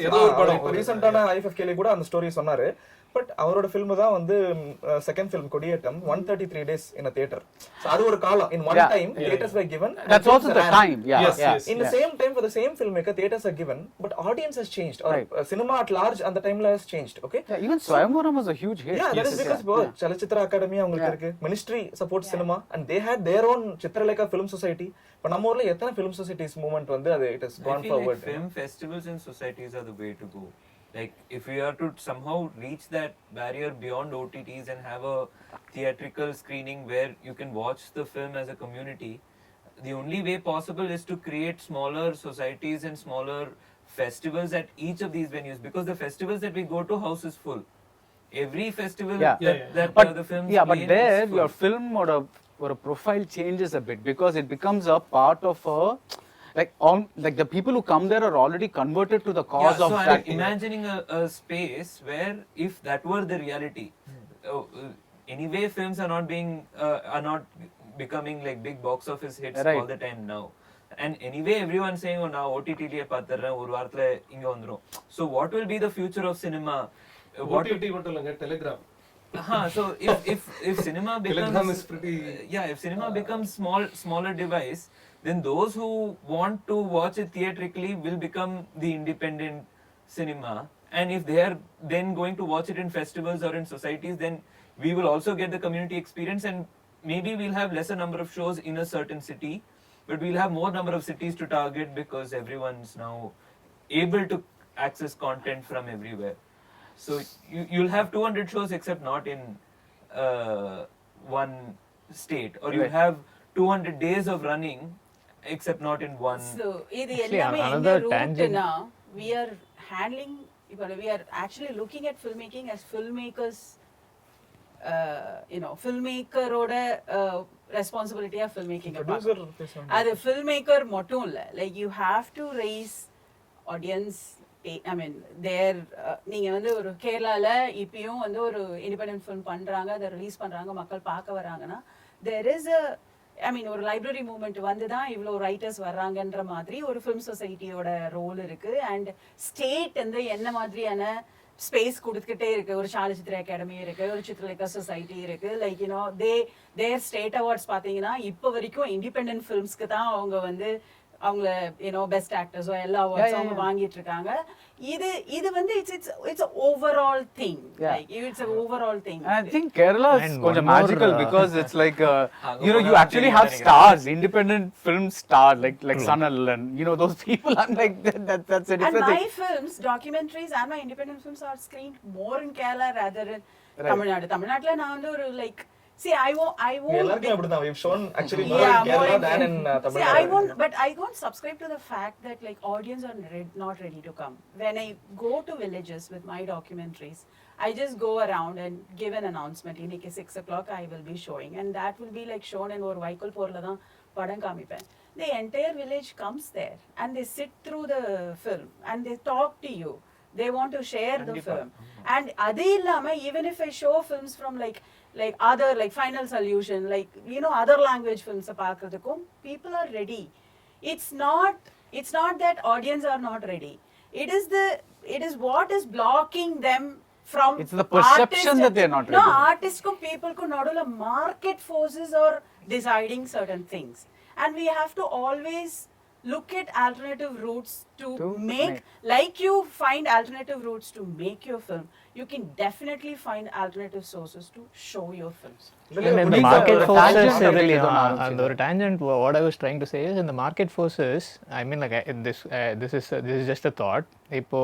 ஏதோ ஒரு படம் ரீசன்ட்டான IFFK கூட அந்த ஸ்டோரி சொன்னாரு பட் அவரோட ஃபிலிம் தான் வந்து second film கொடியேட்டம் 133 days in a theater so அது ஒரு காலம் in one time theaters were given that's also the time yes in the same time for the same filmmaker theaters are given but audience has changed or cinema at large and the time has changed okay even Swayamvaram was a huge hit that is because Chalachitra Academy அவங்களுக்கு இருக்கு ministry supports cinema and they had their own Chitralekha film society இப்ப நம்ம ஊர்ல எத்தனை film societies movement வந்து அது it has gone forward like film festivals and societies are the way to go. Like if we are to somehow reach that barrier beyond OTTs and have a theatrical screening where you can watch the film as a community, the only way possible is to create smaller societies and smaller festivals at each of these venues because the festivals that we go to house is full. Every festival that the films but there your film or a profile changes a bit because it becomes a part of a like the people who come there are already converted to the cause of that. I'm imagining a space where if that were the reality, anyway films are not becoming like big box office hits all the time now. And anyway everyone saying now OTT liye paathuren oru vaarathla inga vandrum. So what will be the future of cinema? OTT மட்டும் இல்லங்க Telegram so if cinema becomes Telegram is pretty if cinema becomes smaller device then those who want to watch it theatrically will become the independent cinema and if they are then going to watch it in festivals or in societies then we will also get the community experience and maybe we'll have lesser number of shows in a certain city but we'll have more number of cities to target because everyone's now able to access content from everywhere so you'll have 200 shows except not in one state or you have 200 days of running except not in one so இது எல்லாமே இந்த ரூட்னா we are handling we are actually looking at filmmaking as filmmakers filmmaker oda responsibility of filmmaking அது filmmaker மட்டும் இல்ல like you have to raise audience I mean there நீங்க வந்து ஒரு கேரளால இப்பயும் வந்து ஒரு இண்டிபெண்டன்ட் ஃபிலிம் பண்றாங்க அதை ரிலீஸ் பண்றாங்க மக்கள் பார்க்க வராங்கன்னா there is a ஒரு லைப்ரரி மூவ்மெண்ட் வந்து தான் இவ்வளோ ரைட்டர்ஸ் வர்றாங்கன்ற மாதிரி ஒரு ஃபிலிம் சொசைட்டியோட ரோல் இருக்கு அண்ட் ஸ்டேட் வந்து என்ன மாதிரியான ஸ்பேஸ் கொடுத்துக்கிட்டே இருக்கு. ஒரு சாலச்சித்திர அகாடமி இருக்கு, ஒரு சித்திரலேகா சொசைட்டி இருக்கு. லைக் யூனோ தேர் ஸ்டேட் அவார்ட்ஸ் பாத்தீங்கன்னா இப்போ வரைக்கும் இண்டிபெண்டன்ட் ஃபிலிம்ஸ்க்கு தான் அவங்க வந்து அவங்கள யூனோ பெஸ்ட் ஆக்டர்ஸோ எல்லா அவார்ட்ஸும் அவங்க வாங்கிட்டு இருக்காங்க. இது வந்து it's overall thing, like it's overall thing. I think Kerala is And கொஞ்சம் one more, magical because it's like you actually have stars, independent film stars like Sanal and those people are like that's a And different my thing. films, documentaries and my independent films are screened more in Kerala rather than Tamil Nadu. Tamil Nadu நான் வந்து ஒரு like see I won't எல்லாருக்கும் அப்படிதான். we've shown actually more Yeah, in Kerala more in than in Tamil See, Nadu. but I won't subscribe to the fact that like audience are not ready to come. When I go to villages with my documentaries, I just go around and give an announcement. Inike 6 o'clock I will be showing, and that will be like shown in or Vaikul Porla da padam kaamipen. The entire village comes there and they sit through the film and they talk to you. They want to share the film. And adu illama even if I show films from like other like Final Solution, like other language films paakradhukum, people are ready. It's not that audience are not ready. It is what is blocking them from It's the perception that they're not No, ready. artists ko people ko nadula market forces are deciding certain things, and we have to always look at alternative routes to make, like you find alternative routes to make your film, you can definitely find alternative sources to show your films. And in the Putting market the forces, tangent really and ஆரம்பிச்சது. the tangent, what I was trying to say is, in the market forces, I mean, like this is just a thought. இப்போ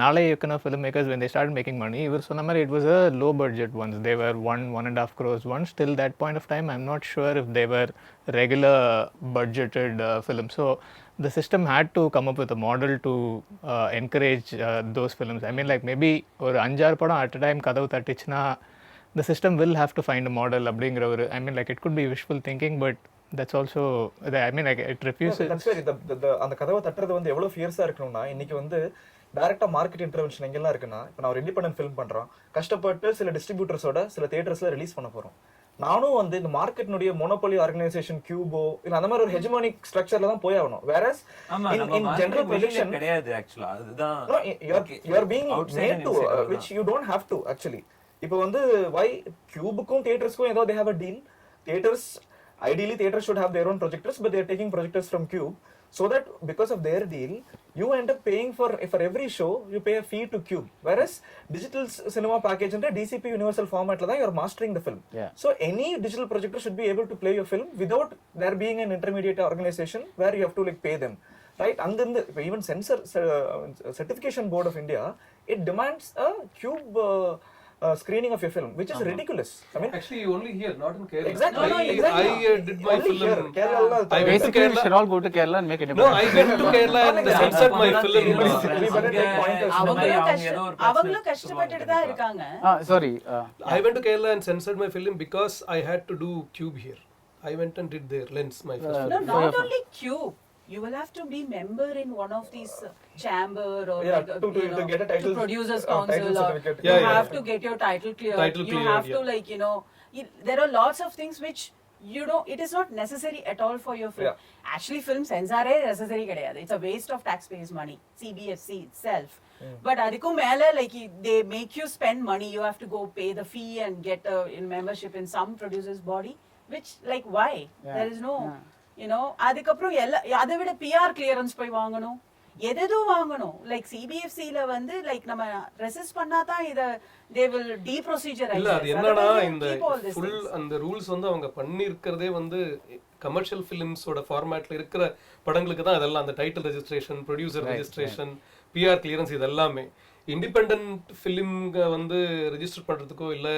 நாளை இயக்குன filmmakers, when they started making money, இவர் சொன்ன மாதிரி it was a low budget ones. They were 1.5 crores ones. Till that point of time, I'm not sure if they were regular budgeted films. So the system had to come up with a model to encourage those films. I mean, like maybe ஒரு 5-6 படம் at a time கதவு தட்டிச்சுன்னா the system will have to find a model அப்படிங்கிற ஒரு, I mean, like it could be wishful thinking, but that's also, I mean, like it refuses. That's why அந்த கதவை தட்டுறது வந்து எவ்வளவு ஃபியர்ஸா இருக்கணும்னா, இன்னைக்கு வந்து டைரக்டா மார்க்கெட் இன்டர்வென்ஷன் எங்கெல்லாம் இருக்குன்னா, இப்போ நான் ஒரு இண்டிபெண்டன்ட் ஃபிலிம் பண்றோம், கஷ்டப்பட்டு சில டிஸ்ட்ரிபியூட்டர்ஸோட சில தியேட்டர்ஸ்ல ரிலீஸ் பண்ண போறோம். நானும் வந்து இந்த மார்க்கெட்னுடைய மோனோபோலி ஆர்கனைசேஷன் கியூபோ இல்ல அந்த மாதிரி ஒரு ஹெஜமானிக் ஸ்ட்ரக்சர்ல தான் போய் ஆகணும். whereas in general projection கிடையாது ஆக்சுவலா. அதுதான் no, you are being made to which you don't have to actually. இப்போ வந்து why கியூபுக்கும் தியேட்டர்ஸ்க்கும் ஏதோ they have a deal. Theaters ideally theaters should have their own projectors, but they are taking projectors from Cube, so that because of their deal you end up paying for every show you pay a fee to Cube, whereas digital cinema package and DCP universal format la you are mastering the film. Yeah. So any digital projector should be able to play your film without there being an intermediate organization where you have to like pay them, right? And then even censor certification board of India, it demands a Cube screening of your film, which is ridiculous. I mean, Actually, only here, not in Kerala. Exactly. I did my Only film. here. Kerala, I went to Basically, we Kerala. should all go to Kerala and make it. No, I went to Kerala and censored my film. We better take pointers. அவங்களும் கஷ்டப்பட்டுட்டு தான் இருக்காங்க. Sorry. I went to Kerala and censored my film because I had to do Cube here. I went and did their Lens, my first No, film. not only Cube. You will have to be member in one of these chamber or Yeah, like, to get a title, to producers title council, or certificate. you Yeah, have yeah. to get your title cleared. Title You cleared, have to yeah. like there are lots of things which it is not necessary at all for your film. Yeah. Actually, film censor necessary கிடையாது. It's a waste of taxpayers' money. CBFC itself. But adikku mele like they make you spend money. You have to go pay the fee and get in membership in some producer's body. Which like why? Yeah. There is no. அதுக்கப்புறம் அதை விட PR clearance போய் வாங்கணும், எதோ வாங்கணும். Like சிபிஎஃப்சில வந்து like நம்ம resist பண்ணா தான் இத they will deprocedurize. இல்ல அது என்னன்னா இந்த ஃபுல் அந்த ரூல்ஸ் வந்து அவங்க பண்ணியிருக்கிறதே வந்து கமர்ஷியல் ஃபிலிம்ஸோட ஃபார்மேட்ல இருக்கிற படங்களுக்கு தான் அதெல்லாம், அந்த title registration, producer registration, PR clearance, இது எல்லாமே. இண்டிபெண்டன்ட் ஃபிலிம்க வந்து ரெஜிஸ்டர் பண்றதுக்கோ இல்ல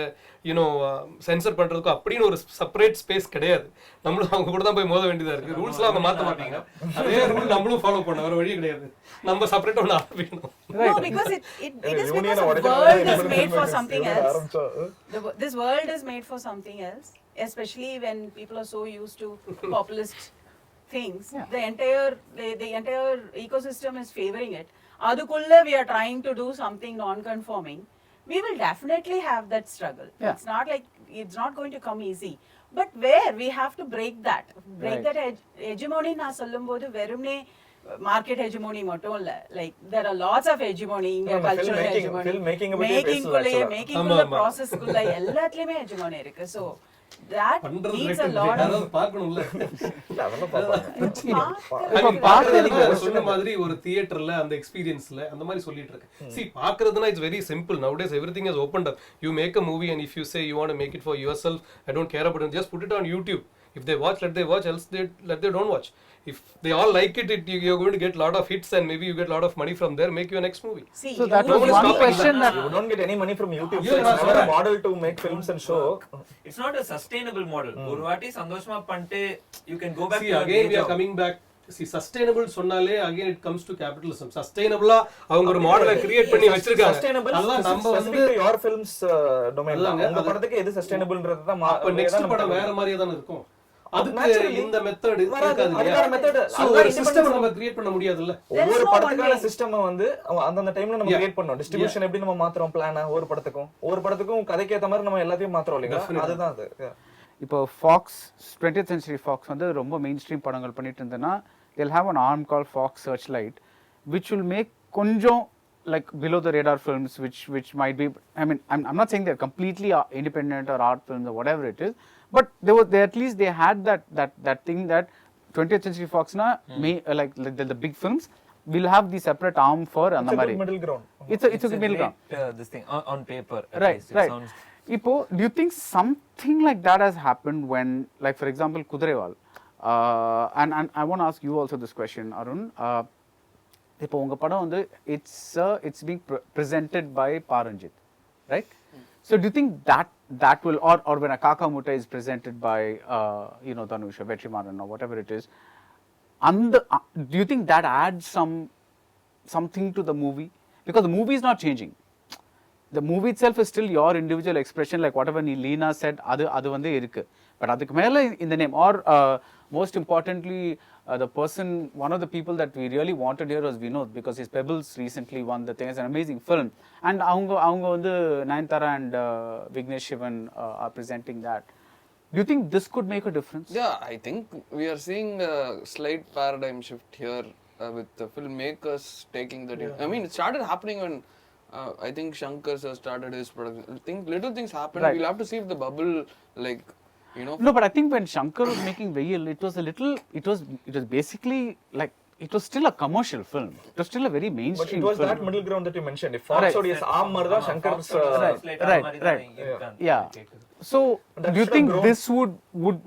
சென்சர் பண்றதுக்கோ அப்படின்னு ஒரு செப்பரேட் ஸ்பேஸ் கிடையாது. நம்மளும் அவங்க கூட தான் போய் மோத வேண்டியதா இருக்கு. ரூல்ஸ்லாம் அவங்க மாத்த மாட்டாங்க, அதே ரூல் நம்மளும் ஃபாலோ பண்ண வேற வழி கிடையாது. நம்ம செப்பரேட்டா ஒன்று ஆரம்பிக்கணும். No, because it is because the world is made for something else. This world is made for something else, especially when people are so used to populist things. Yeah. The entire ecosystem is favoring it. Adukulla we are trying to do something non-conforming. We will definitely have that struggle. Yeah. It's not like it's not going to come easy. But where we have to break that Right. that hegemony na sollumbodhu verumne market hegemony மட்டும் இல்ல, like there are lots of hegemony, இங்க நம்ம cultural filmmaking- hegemony, filmmaking பத்தி making பேசலாம் குள்ளே, actually. making குள்ள process குள்ள எல்லாத்துலயுமே hegemony இருக்கு. So that பண்றது needs right a lot of யாராவது பார்க்கணும்ல. இல்ல, அதெல்லாம் பார்ப்பாங்க. I mean, பார்க்கறதுனா சொன்ன மாதிரி ஒரு தியேட்டர்ல அந்த எக்ஸ்பீரியன்ஸ்ல அந்த மாதிரி சொல்லிட்டு இருக்கேன். See, பார்க்கறதுனா it's very simple. Nowadays everything is opened up. You make a movie and if you say you want to make it for yourself, I don't care about it, just put it on YouTube. If they watch, let they watch, else they don't watch. If they all like it, you're going to get a lot of hits and maybe you get a lot of money from there, make your next movie. see, So that you- was Nobody's one stopping question that You don't get any money from YouTube. Yeah, So it's that's never a right. model to make films and show. It's not a sustainable model. ஒரு வாட்டி சந்தோஷமா பண்ணிட்டு you can go back See, to your again day we are job. coming back. See, sustainable சொன்னாலே again it comes to capitalism. Sustainable-ஆ அவங்க ஒரு மாடலை create பண்ணி வச்சிருக்காங்க. Sustainable அதான் நம்ம specific வந்து to your films domain தான். அதாங்க, உங்க அது- படத்துக்கு எது சஸ்டைனபிள்ன்றது தான் அப்ப நெக்ஸ்ட் படம் வேற மாதிரியே தான இருக்கும். அதுக்கு Naturally. இந்த மெத்தட் வராது. இருக்காது இல்லையா? அதுக்கான method. So, அதுதான் ஒரு independent சிஸ்டம் நம்ம கிரியேட் பண்ண முடியாதுல்ல. There is ஒவ்வொரு no படத்துக்கான one way. சிஸ்டம் வந்து அந்தந்த டைம்ல நம்ம Yeah. கிரியேட் பண்ணோம். டிஸ்ட்ரிபியூஷன் எப்படி நம்ம மாத்துறோம் பிளான ஒவ்வொரு படத்துக்கும் கதைக்கு ஏத்த மாதிரி நம்ம எல்லாத்தையும் மாத்துறோம் இல்லையா? Definitely. அதுதான் அது. இப்போ ஃபாக்ஸ் 20th century ஃபாக்ஸ் வந்து ரொம்ப மெயின் ஸ்ட்ரீம் படங்கள் பண்ணிட்டு இருந்தேன்னா they'll have an arm called Fox Searchlight which will make கொஞ்சம் like below the radar films which might be, I mean, I'm not saying they're completely independent or art films or whatever it is, but they at least they had that thing that 20th century Fox na like the big films will have the separate arm for It's அந்த a good மாதிரி middle ground. it's a middle ground. This thing on paper. at Right, least, it right. sounds- Ipo, do you think something like that has happened when, like for example, Kudreval, and I want to ask you also this question, Arun. இப்போ உங்க படம் வந்து it's being presented by Paranjit, right? So do you think that will, or when a Kaka Mutta is presented by Dhanush or Vetrimaran or whatever it is, do you think that adds something to the movie? Because the movie is not changing. The movie itself is still your individual expression, like whatever Leena said, அது வந்து இருக்கு. But அதுக்கு மேல in the name, or most importantly, the person, one of the people that we really wanted here was Vinod, because his Pebbles recently won the thing. It's an amazing film. And அவங்க வந்து Nayanthara and Vignesh Shivan are presenting that. Do you think this could make a difference? Yeah, I think we are seeing a slight paradigm shift here with the filmmakers taking that. I mean, it started happening when I think Shankar sir started his production. I think little things happen. Right. We'll have to see if the bubble, like, you know. No, but I think when Shankar was making Veil, it was basically like, it was still a commercial film. It was still a very But mainstream it was film. that middle ground that you mentioned. If Fox Right. உடைய arm மாதிரி தான் Shankar's Right. Right, right. Yeah. So, That do you should think have grown. this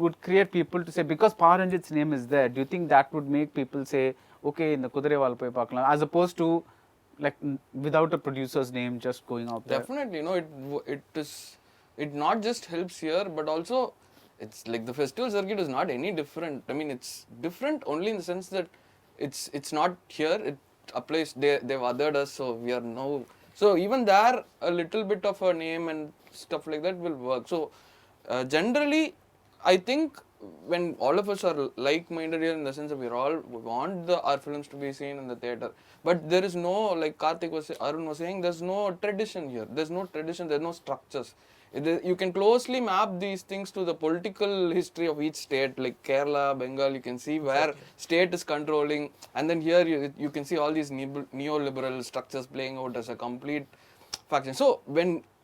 would create people to say, because Paranjit's name is there, do you think that would make people say, okay, in the Kudreval poi paakalam, as opposed to like without a producer's name just going out there? Definitely, you know, it not just helps here, but also it's like the festival circuit is not any different. I mean, it's different only in the sense that it's not here. It applies. They've othered us, so we are now. So even there, a little bit of a name and stuff like that will work. So generally, I think when all of us are like-minded here in the sense that we want our films to be seen in the theater, but there is no, like Arun was saying, there's no tradition here. There's no tradition. There's no structures. You can closely map these things to the political history of each state, like Kerala, Bengal. You can see where state is controlling, and then here you can see all these neoliberal structures playing out as a complete faction. So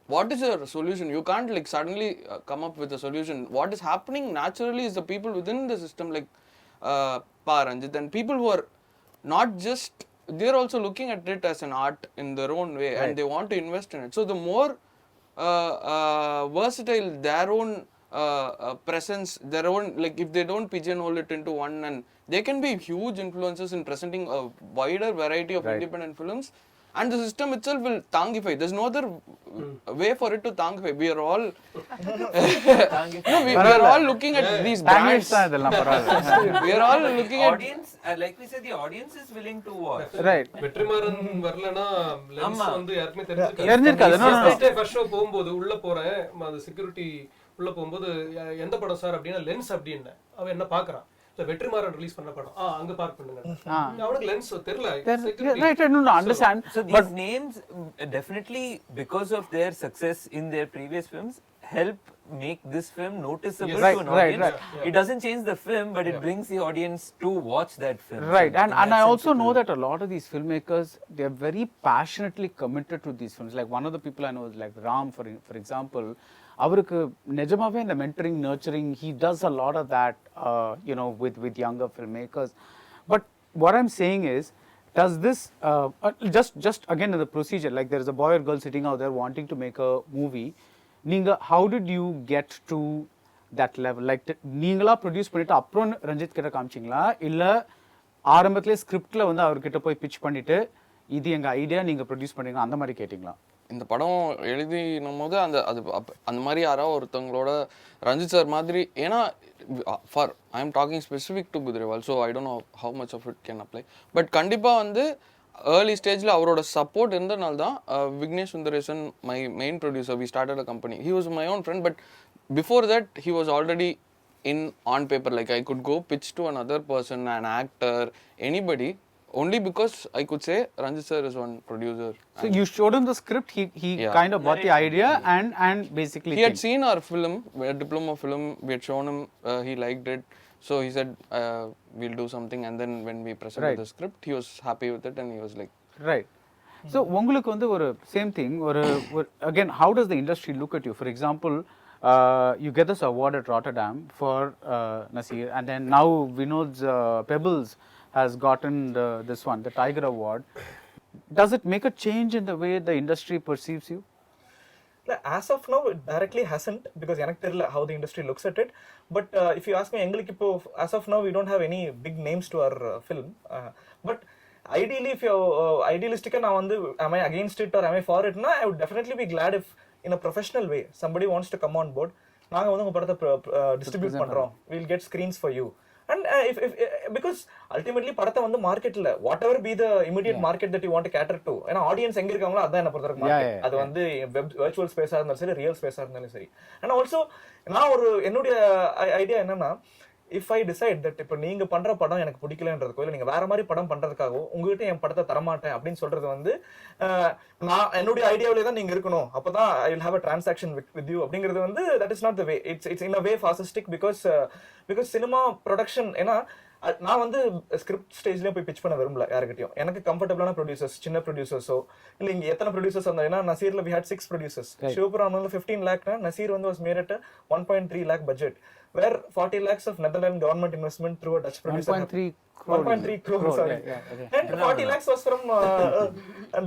what is your solution? You can't like suddenly come up with a solution. What is happening naturally is the people within the system, like Paranjit, and people who are not just, they're also looking at it as an art in their own way, and they want to invest in it. So the more versatile their own presence, their own, like if they don't pigeonhole it into one, and they can be huge influences in presenting a wider variety of independent films, and the system itself will thangify. There's no other way for it to thangify. We are all we are all looking at these brands. தான் இதெல்லாம் பரவாயில்ல. We are all looking at Audience, like we said, the audience is willing to watch. Right. Vetrimaaran வரலனா lens ஆமா. வந்து யாருக்குமே தெரிஞ்சிருக்காது. தெரிஞ்சிருக்காது. No, no, no. First show போகும்போது உள்ள போறேன், அந்த செக்யூரிட்டி உள்ள போகும்போது எந்த படம் சார் அப்படின்னா லென்ஸ் அப்படின்னு அவன் என்ன பாக்குறான். இல்ல வெற்றிமாறன் ரிலீஸ் பண்ண படம் அங்க பார்க் பண்ணுங்க. அவனுக்கு லென்ஸ் தெரியல. Right, no, understand. So these names definitely, because of their success in their previous films, help make this film noticeable Yes. to Right, an right, audience. right. It doesn't change the film, but it brings the audience to watch that film. Right, So and in that I sense, also it know will- that a lot of these filmmakers, they are very passionately committed to these films. Like one of the people I know is like Ram, for example. அவருக்கு நிஜமாவே இந்த mentoring, nurturing, he does a lot of that, you know, with younger filmmakers. But what I'm saying is, does this just again in the procedure, like there is a boy or girl sitting out there wanting to make a movie, நீங்க how did you get to that level? Like நீங்களா produce பண்ணிட்டு அப்புறம் ரஞ்சித் கிட்ட காமிச்சிங்களா, இல்ல ஆரம்பத்திலே ஸ்கிரிப்ட்ல வந்து அவர்கிட்ட போய் பிட்ச் பண்ணிட்டு இது எங்க ஐடியா நீங்க ப்ரொடியூஸ் பண்ணீங்க அந்த மாதிரி கேட்டிங்களா? இந்த படம் எழுதினும் போது அந்த மாதிரி யாராவது ஒருத்தவங்களோட ரஞ்சித் சார் மாதிரி, ஏன்னா for I am talking specific to Kuthiraivaal, so I don't know how much of it can apply. But கண்டிப்பாக வந்து ஏர்லி ஸ்டேஜில் அவரோட சப்போர்ட் இருந்தனால தான் Vignesh Sundaresan, my main producer, we started a company. He was my own friend, but before that he was already on paper. Like I could go pitch to another person, an actor, anybody, only because I could say Ranjit sir is one producer. So you showed him the script, he Yeah. kind of got the idea and basically He had seen our film, a diploma film. We had shown him, he liked it, so he said we'll do something. And then when we presented Right. the script, he was happy with it and he was like, right. So உங்களுக்கு வந்து ஒரு same thing, ஒரு again how does the industry look at you? For example, you get this award at Rotterdam for Nasir, and then now Vinod's Pebbles has gotten this one, the Tiger Award. Does it make a change in the way the industry perceives you? As of now, it directly hasn't, because எனக்கு தெரியல how the industry looks at it. But if you ask me, எங்களுக்கு இப்போ as of now we don't have any big names to our film. But ideally, if you idealistic நான் வந்து am I against it or am I for it, na I would definitely be glad if in a professional way somebody wants to come on board. நாங்க வந்து உங்க படத்தை distribute பண்றோம், we'll get screens for you. And if because ultimately படத்தை வந்து மார்க்கெட்ல whatever be the immediate market that you want to cater to, ஏன்னா audience எங்க இருக்காங்களோ அதான் என்ன பொறுத்தவரைக்கும் மார்க்கெட். அது வந்து virtual ஸ்பேஸா இருந்தாலும் சரி, ரியல் ஸ்பேஸா இருந்தாலும் சரி. அண்ட் ஆல்சோ நான் என்னுடைய ஐடியா என்னன்னா, இஃப் ஐ டிசைட் தட் இப்போ நீங்க பண்ற படம் எனக்கு பிடிக்கலன்றதுக்கோ இல்லை நீங்க வேற மாதிரி படம் பண்றதுக்காகவோ உங்ககிட்ட என் படத்தை தரமாட்டேன் அப்படின்னு சொல்றது வந்து நான் என்னுடைய ஐடியாவிலே தான் நீங்க இருக்கணும், அப்பதான் I will have a transaction with you அப்படிங்கிறது வந்து that is not the way. It's in a way fascistic, because cinema production, ஏன்னா நான் வந்து ஸ்கிரிப்ட் ஸ்டேஜ்லயும் போய் பிச் பண்ண விரும்பல யாருக்கிட்டையும். எனக்கு கம்ஃபர்டபுளான ப்ரொடியூசர்ஸ், சின்ன ப்ரொடியூசர்ஸோ இல்லை இங்க எத்தனை ப்ரொடியூசர்ஸ் வந்தா, ஏன்னா நசீர்ல we had 6 producers. சிவபுரம் வந்து 15 lakh, நசீர் வந்து was made at a 1.3 lakh budget, where 40 lakhs of Netherlands government investment through a Dutch producer. 1.3 crore. 1.3 crore, sorry. And 40 lakhs was from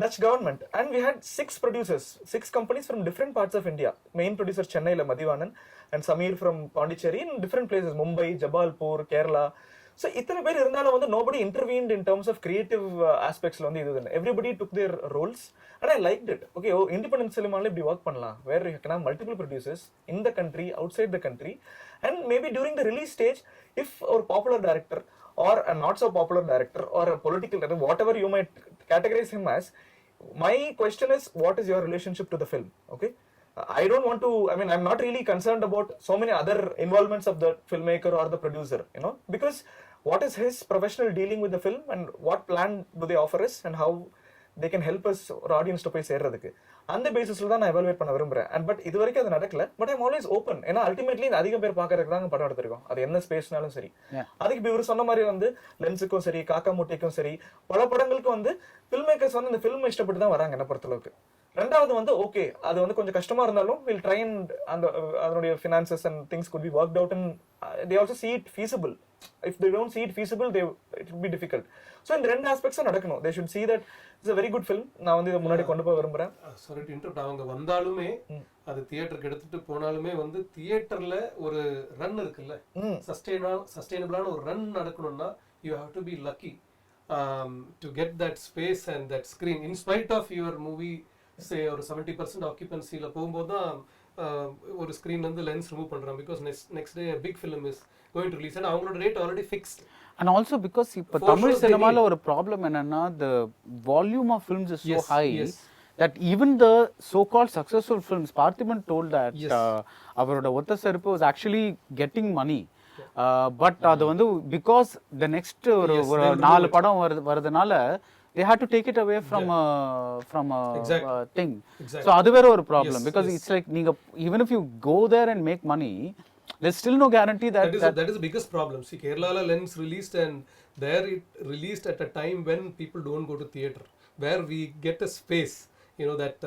Dutch government. And we had 6 producers, 6 companies from different parts of India. Main producer Chennai la Madhivanan, and Sameer from Pondicherry, in different places, Mumbai, Jabalpur, Kerala. So இத்தனை பேர் இருந்தாலும் வந்து nobody intervened in terms of creative aspects ல வந்து இது இல்லை. Everybody took their roles and I liked it. Okay, independent cinemaல இப்படி work பண்ணலாம், where you can have multiple producers in the country, outside the country, and maybe during the release stage, if a popular director or a not so popular director or a political director, whatever you might categorize him as, my question is, what is your relationship to the film? Okay, I don't want to, I mean, I'm not really concerned about so many other involvements of the filmmaker or the producer, you know, because what is his professional dealing with the film and what plan do they offer us and how they can help us or audience to போய் சேர்றதுக்கு, அந்த பேசிஸ்ல தான் நான் evaluate பண்ண விரும்புறேன். And but இது வரைக்கும் அது நடக்கல. பட் ஐம் ஆல்வேஸ் ஓப்பன், ஏன்னா அல்டிமேட்லி அதிக பேர் பாக்குறதுக்கு தான் படம் எடுத்திருக்கோம், அது என்ன ஸ்பேஸ்னாலும் சரி. அதுக்கு இப்போ இவர் சொன்ன மாதிரி வந்து லென்ஸுக்கும் சரி, காக்கா முட்டைக்கும் சரி, பல படங்களுக்கு வந்து ஃபில்ம் மேக்கர்ஸ் வந்து இந்த ஃபில்ம் இஷ்டப்பட்டு தான் வராங்க என்ன பொறுத்தளவுக்கு. ரெண்டாவது வந்து ஓகே, அது வந்து கொஞ்சம் கஷ்டமா இருந்தாலும் வில் ட்ரை அண்ட் அதனுடைய finances and things could be worked out and they also see it feasible. If they don't see it feasible, it will be difficult. So இந்த ரெண்டு ஆஸ்பெக்ட்ஸும் நடக்கணும். They should see that it's a very good film. நான் வந்து இதை முன்னாடி கொண்டு போக விரும்புறேன். Sorry to interrupt. அவங்க வந்தாலுமே அது தியேட்டருக்கு எடுத்துட்டு போனாலுமே வந்து தியேட்டர்ல ஒரு ரன் இருக்குல்ல, சஸ்டைனபிளான ஒரு ரன் நடக்கணும்னா you have to be lucky to get that space and that screen in spite of your movie say ஒரு 70% occupancyல போகும்போது தான் ஒரு ஸ்கிரீன்ல இருந்து லென்ஸ் ரிமூவ் பண்றாங்க, because next day a big film is going to release and அவங்களோட rate already fixed. And also because இப்ப தமிழ் சினிமால ஒரு ப்ராப்ளம் என்னன்னா, the volume of films is so high that even the so-called successful films, Parthiban told that அவரோட ஒத்த செருப்பு was actually getting money. But அது வந்து பிகாஸ் த நெக்ஸ்ட் ஒரு 4 படம் வருதுனால they had to take it away from a Exactly. thing. Exactly. So அது வேற ஒரு problem, Yes, because yes. it's like நீங்க even if you go there and make money, there's still no guarantee that, That is the biggest problem. See, Kerala Lens released, and there it released at a time when people don't go to theatre, where we get a space, you know, that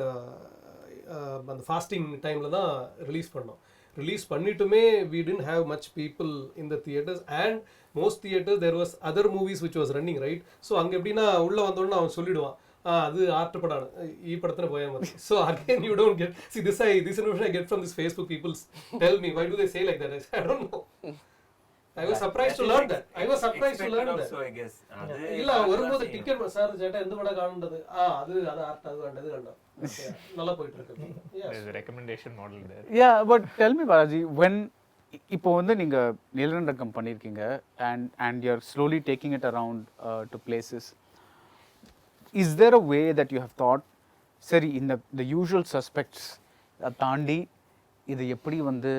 அந்த fasting timeல தான் release பண்ணோம். Release பண்ணிட்டுமே we didn't have much people in the theatres, and most theatres there was other movies which was running, right? So அங்க எப்படின்னா உள்ள வந்தோடனே அவன் சொல்லிடுவான், அது ஆர்ட் படாது, ഈ പടത്തിന് പോയാൽ മതി. So again you don't get, see this information I get from this Facebook people tell me, why do they say like that? I don't know. I was surprised to learn that. I was surprised to learn that. So I guess இல்ல வரும்போது ticket sir சேட்டா எந்த படம் காணுண்டது, அது art, அது கண்டது கண்டோம், நல்லா போயிட்டு இருக்கு. There's a recommendation model there. yeah, but tell me Balaji, when இப்போ வந்து நீங்க நிலநடுக்கம் பண்ணிருக்கீங்க and you're slowly taking it around to places, is there a way that you have thought, சரி இந்த the usual suspects தாண்டி இது எப்படி வந்து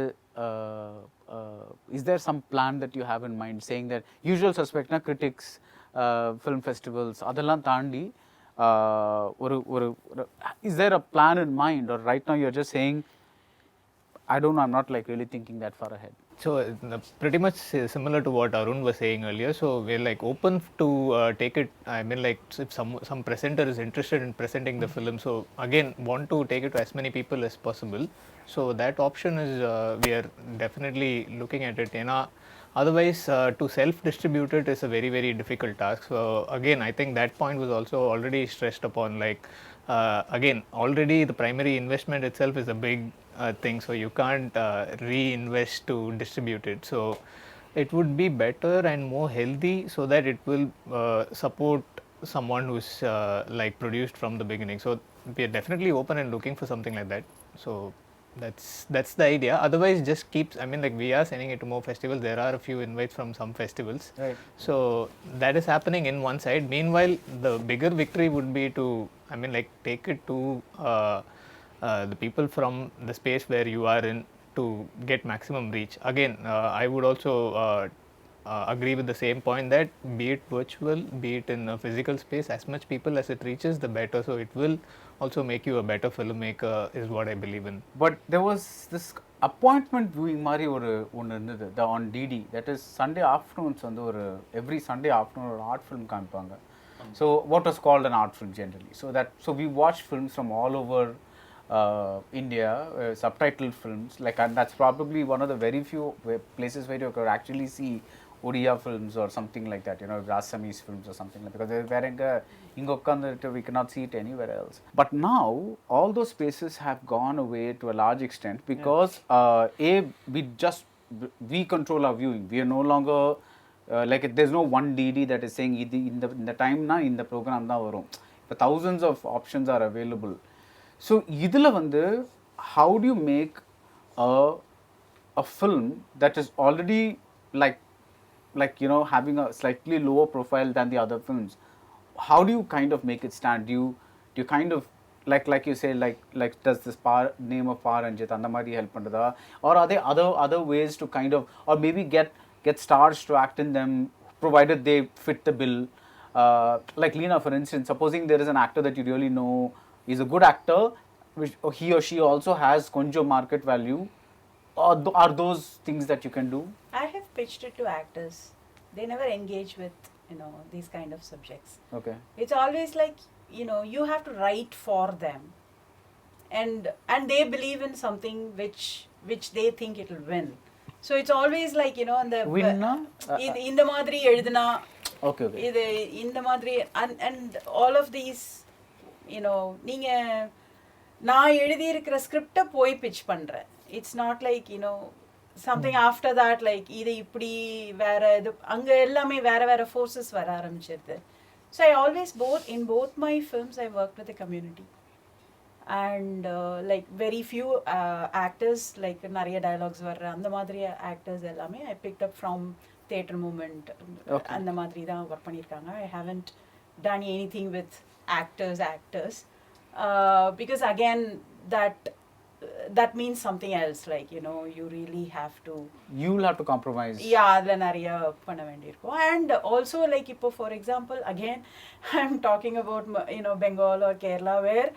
is there some plan that you have in mind, saying that usual suspect na critics, film festivals அதெல்லாம் தாண்டி ஒரு is there a plan in mind, or right now you're just saying I don't know, I'm not like really thinking that far ahead? So pretty much similar to what Arun was saying earlier. So we're like open to take it. I mean, like if some presenter is interested in presenting the film, so again want to take it to as many people as possible. So that option is we are definitely looking at it. Otherwise, to self-distribute it is a very, very difficult task. So again, I think that point was also already stressed upon. Like again, already the primary investment itself is a big thing, so you can't reinvest to distribute it. So it would be better and more healthy, so that it will support someone who's like produced from the beginning. So we are definitely open and looking for something like that. So that's the idea. Otherwise, just keeps, I mean, like we are sending it to more festivals. There are a few invites from some festivals. Right. So that is happening in one side. Meanwhile, the bigger victory would be to, I mean, like take it to the people from the space where you are in, to get maximum reach. Again, I would also agree with the same point that be it virtual, be it in a physical space, as much people as it reaches, the better. So it will also make you a better filmmaker, is what I believe in. But there was this appointment viewing மாதிரி ஒன்று இருந்தது, the on DD, that is Sunday afternoons வந்து ஒரு every Sunday afternoon ஒரு art film காமிப்பாங்க. So what was called an art film generally. So we watched films from all over India, subtitled films, like, and that's probably one of the very few places where you could actually see Odia films or something like that, you know, Rasamis films or something like that, because inga ukkandu we cannot see it anywhere else. But now all those spaces have gone away to a large extent, because we control our viewing. We are no longer like there's no one DD that is saying in the time na in the program da varum. But thousands of options are available. So idhula vandu, how do you make a film that is already like you know, having a slightly lower profile than the other films? How do you kind of make it stand? Do you kind of like you say, like does this name of Paranjit and mari help pandada, or are there other ways to kind of, or maybe get stars to act in them, provided they fit the bill? Like Leena, for instance, supposing there is an actor that you really know is a good actor, which he or she also has konjo market value, are those things that you can do? I have pitched it to actors. They never engage with, you know, these kind of subjects. Okay. It's always like, you know, you have to write for them, and they believe in something which they think it will win. So it's always like, you know, and the Win na? இந்த மாதிரி எழுதுனா, Okay. இது இந்த மாதிரி, and all of these, you know, நீங்க நான் எழுதி இருக்கிற ஸ்கிரிப்டை போய் பிட்ச் பண்றேன். It's not like, you know, something after that, like இது இப்படி வேற இது அங்க எல்லாமே வேற forces வர ஆரம்பிச்சிருது. So I always in both my films I worked with the community, and like very few actors, like நிறைய dialogues வர்ற அந்த மாதிரி actors எல்லாமே I picked up from theatre movement. அந்த மாதிரி தான் ஒர்க் பண்ணியிருக்காங்க. I haven't done anything with actors, because again that that means something else, like, you know, you really have to, You'll have to compromise. yeah, adla nariya panna vendirukku. And also, like, ipo for example, again, I'm talking about, you know, Bengal or Kerala, where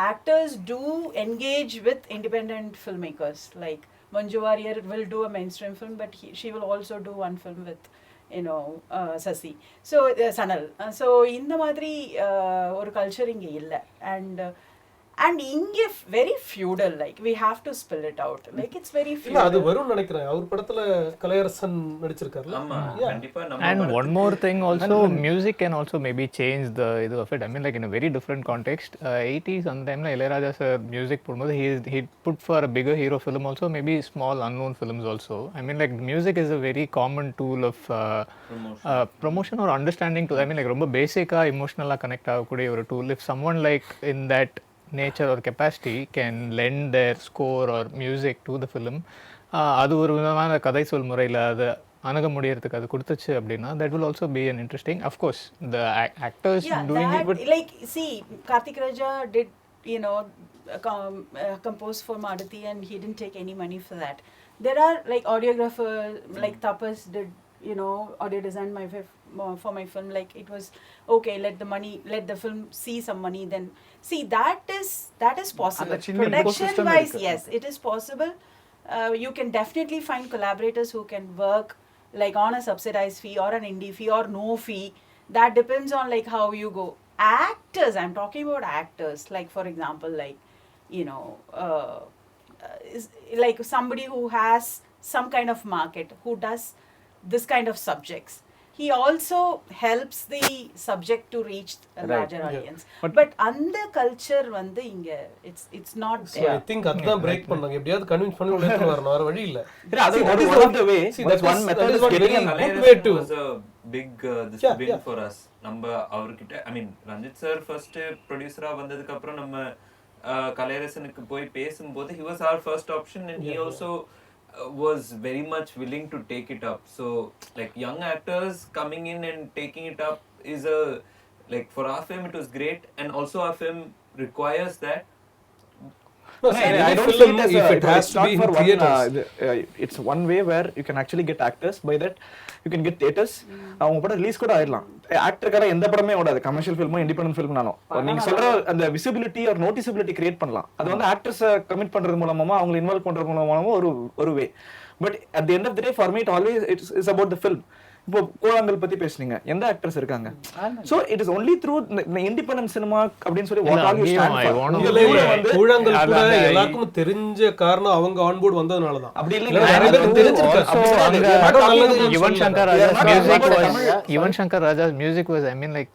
actors do engage with independent filmmakers. Like Manju Warrier will do a mainstream film, but she will also do one film with, you know, Sasi, so Sanal. So இந்த மாதிரி ஒரு culture இங்க இல்ல. And இங்க very feudal, like we have to spill it out, like it's very இல்ல அது feudal. வரும்னு நினைக்கிறேன். அவர் படத்துல கலையரசன் நடிச்சிருக்காருல. ஆமா Yeah. கண்டிப்பா நம்ம And படத்துக்கு- one more thing also, music can also maybe change the இது of it. I mean, like in a very different context. 80s அந்த டைம்ல இளையராஜா சார் மியூசிக் போடும்போது he put for a bigger hero film also, maybe small unknown films also. I mean, like music is a very common tool of promotion or understanding to, I mean, like ரொம்ப பேசிக்கா இமோஷனலா connect ஆகக்கூடிய ஒரு tool. If someone like in that nature or capacity can lend their score or music to the film, அது ஒரு விதமான கதை சொல் முறையில் அதை அணுக முடியறதுக்கு அது கொடுத்துச்சு அப்படின்னா, that will also be an interesting, of course the actors Yeah, doing that, it, but like, see, Karthik Raja did, you know, compose for Madati, and he didn't take any money for that. There are like audiographer, like Tapas did, you know, audio design for my film. Like, it was okay, let the film see some money, then see, that is possible. அந்த சின்ன Production ecosystem wise, இருக்கு. yes, it is possible. You can definitely find collaborators who can work like on a subsidized fee or an indie fee or no fee. That depends on like how you go. Actors, I'm talking about actors, like for example, like, you know, is like somebody who has some kind of market, who does this kind of subjects. He also helps the subject to reach a larger audience. But under culture vandu inga it's not So there. I think அதான் break பண்ணாங்க. எப்படியாவது convince பண்ணி உள்ள எடுத்து வரணும். வேற வழி இல்ல. Yeah, that See, is that is one what- of the way. see, That's that one is- method that is is what getting really an good way to- was a big this Yeah, win yeah. for us. நம்ம அவர்கிட்ட ஐ மீன் Ranjith sir first ப்ரொடியூசரா வந்ததுக்கு அப்புறம் நம்ம கலையரசனுக்கு போய் பேசும்போது he was our first option, and he also was very much willing to take it up. So like young actors coming in and taking it up is a, like, for our film it was great, and also our film requires that. No, No, see, I any don't film, see it as if it has it's to not be in for one, theaters. it's one way where you can actually get actors. By that you can get theaters. அவங்க படம் release கூட ஆயிடலாம். ஆக்டருக்கார எந்த படமே ஓடாது, commercial ஃபில்மோ independent ஃபில்ம்னாலும் நீங்க சொல்ற அந்த விசிபிலிட்டி ஆர் நோட்டிசபிலிட்டி கிரியேட் பண்ணலாம். அது வந்து ஆக்டர்ஸை கமிட் பண்றது மூலமா, அவங்களை இன்வால்வ் பண்றது மூலமா ஒரு way. But at the end of the day for me it always it's about the film. இப்போ கோலாங்கல் பத்தி பேசுனீங்க, எந்த ஆக்டர்ஸ் இருக்காங்க? So it is only through independent cinema அப்படின்னு சொல்லி what all you stand for. இல்ல, இல்ல, கூழாங்கல் கூட எல்லாருக்கும் தெரிஞ்ச காரணம் அவங்க ஆன் போர்டு வந்ததுனால தான். அப்படி இல்ல, இல்ல, நிறைய பேருக்கு தெரிஞ்சிருக்கு. அப்படி கிடையாது. படம் நல்லதுன்னு யுவன் சொல்லல. Shankar ராஜா's Yeah, music but was Tamil- Yuvan Shankar ராஜா's music was, I mean, like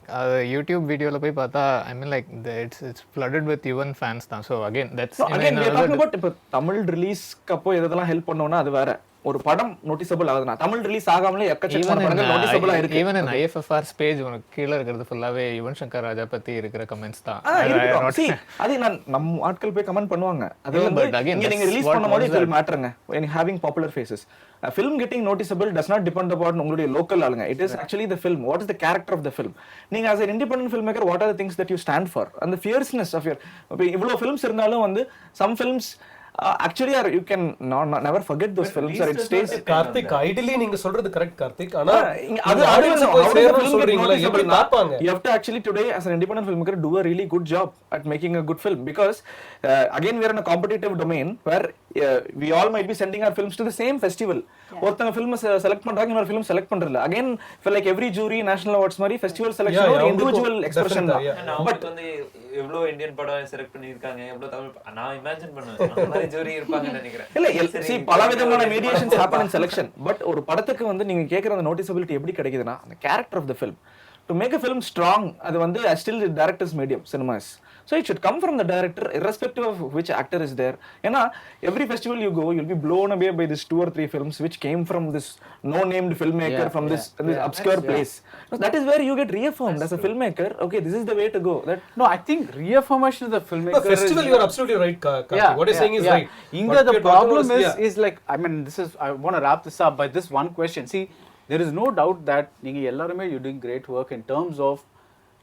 YouTube வீடியோல போய் பார்த்தா, I mean, like it's flooded with Yuvan fans தான். So again, that's So again we are talking about இப்ப தமிழ் ரிலீஸ்க்கு அப்போ எதெல்லாம் ஹெல்ப் பண்ணோம்னா அது வேற. ஒரு படம் நோட்டிசபிள் ஆகுதுன்னா, தமிழ் ரிலீஸ் ஆகாமலே எக்கச்சக்கமான படங்கள் நோட்டிசபிளா இருக்கு. ஈவன் இன் IFFR's பேஜ் உனக்கு கீழ இருக்கிறது ஃபுல்லாவே யுவன் சங்கர் ராஜா பத்தி இருக்கிற கமெண்ட்ஸ் தான். இருக்கட்டும். See, அது நம்ம ஆட்கள் போய் கமெண்ட் பண்ணுவாங்க. அது இல்ல, வந்து but again, இங்க நீங்க that's ரிலீஸ் what பண்ணும்போது was it will that. matterங்க. When having popular faces, a film getting noticeable does not depend upon உங்களுடைய லோக்கல் ஆளுங்க. It is actually the film. What is the character of the film? நீங்க as an independent filmmaker, what are the things that you stand for? And the fierceness of your, இவ்வளவு films இருந்தாலும் வந்து some films actually are, you can never forget those films or it stays. Karthik, ideally நீங்க சொல்றது correct Karthik. ஆனா அது audience போய் சேரணும்னு சொல்றீங்களா? எப்படி பாப்பாங்க? You have to actually today as an independent filmmaker do a really good job at making a good film, because again we are in a competitive domain where we all might be sending our films to the same festival. ஒருத்தங்க film select பண்றாங்க, இன்னொரு film select பண்றல. Again for like every jury national awards மாதிரி festival selection ஒரு individual expression தான். அவங்களுக்கு வந்து எவ்வளவு Indian படம் செலக்ட் பண்ணிருக்காங்க, எவ்வளவு தமிழ் நான் இமேஜின் பண்ணுவேன் ஜூரி இருப்பாங்கன்னு நினைக்கிறேன். இல்ல see பல விதமான mediations happen in selection, but ஒரு படத்துக்கு வந்து நீங்க கேக்குற அந்த noticeability எப்படி கிடைக்குதுன்னா the character of the film. To make a film strong, அது வந்து still the director's medium, cinema is. So it should come from the director irrespective of which actor is there. ஏன்னா every festival you go, you'll be blown away by these 2 or 3 films which came from this no-named filmmaker from this obscure place. So that is where you get reaffirmed as a filmmaker. Okay, this is the way to go. That No, I think reaffirmation of the filmmaker The festival, you are absolutely right, Karthik. What you're saying is right. Inga What the we're talking problem about is like, I mean, this is, I want to wrap this up by this one question. See, there is no doubt that நீங்க எல்லாருமே you doing great work in terms of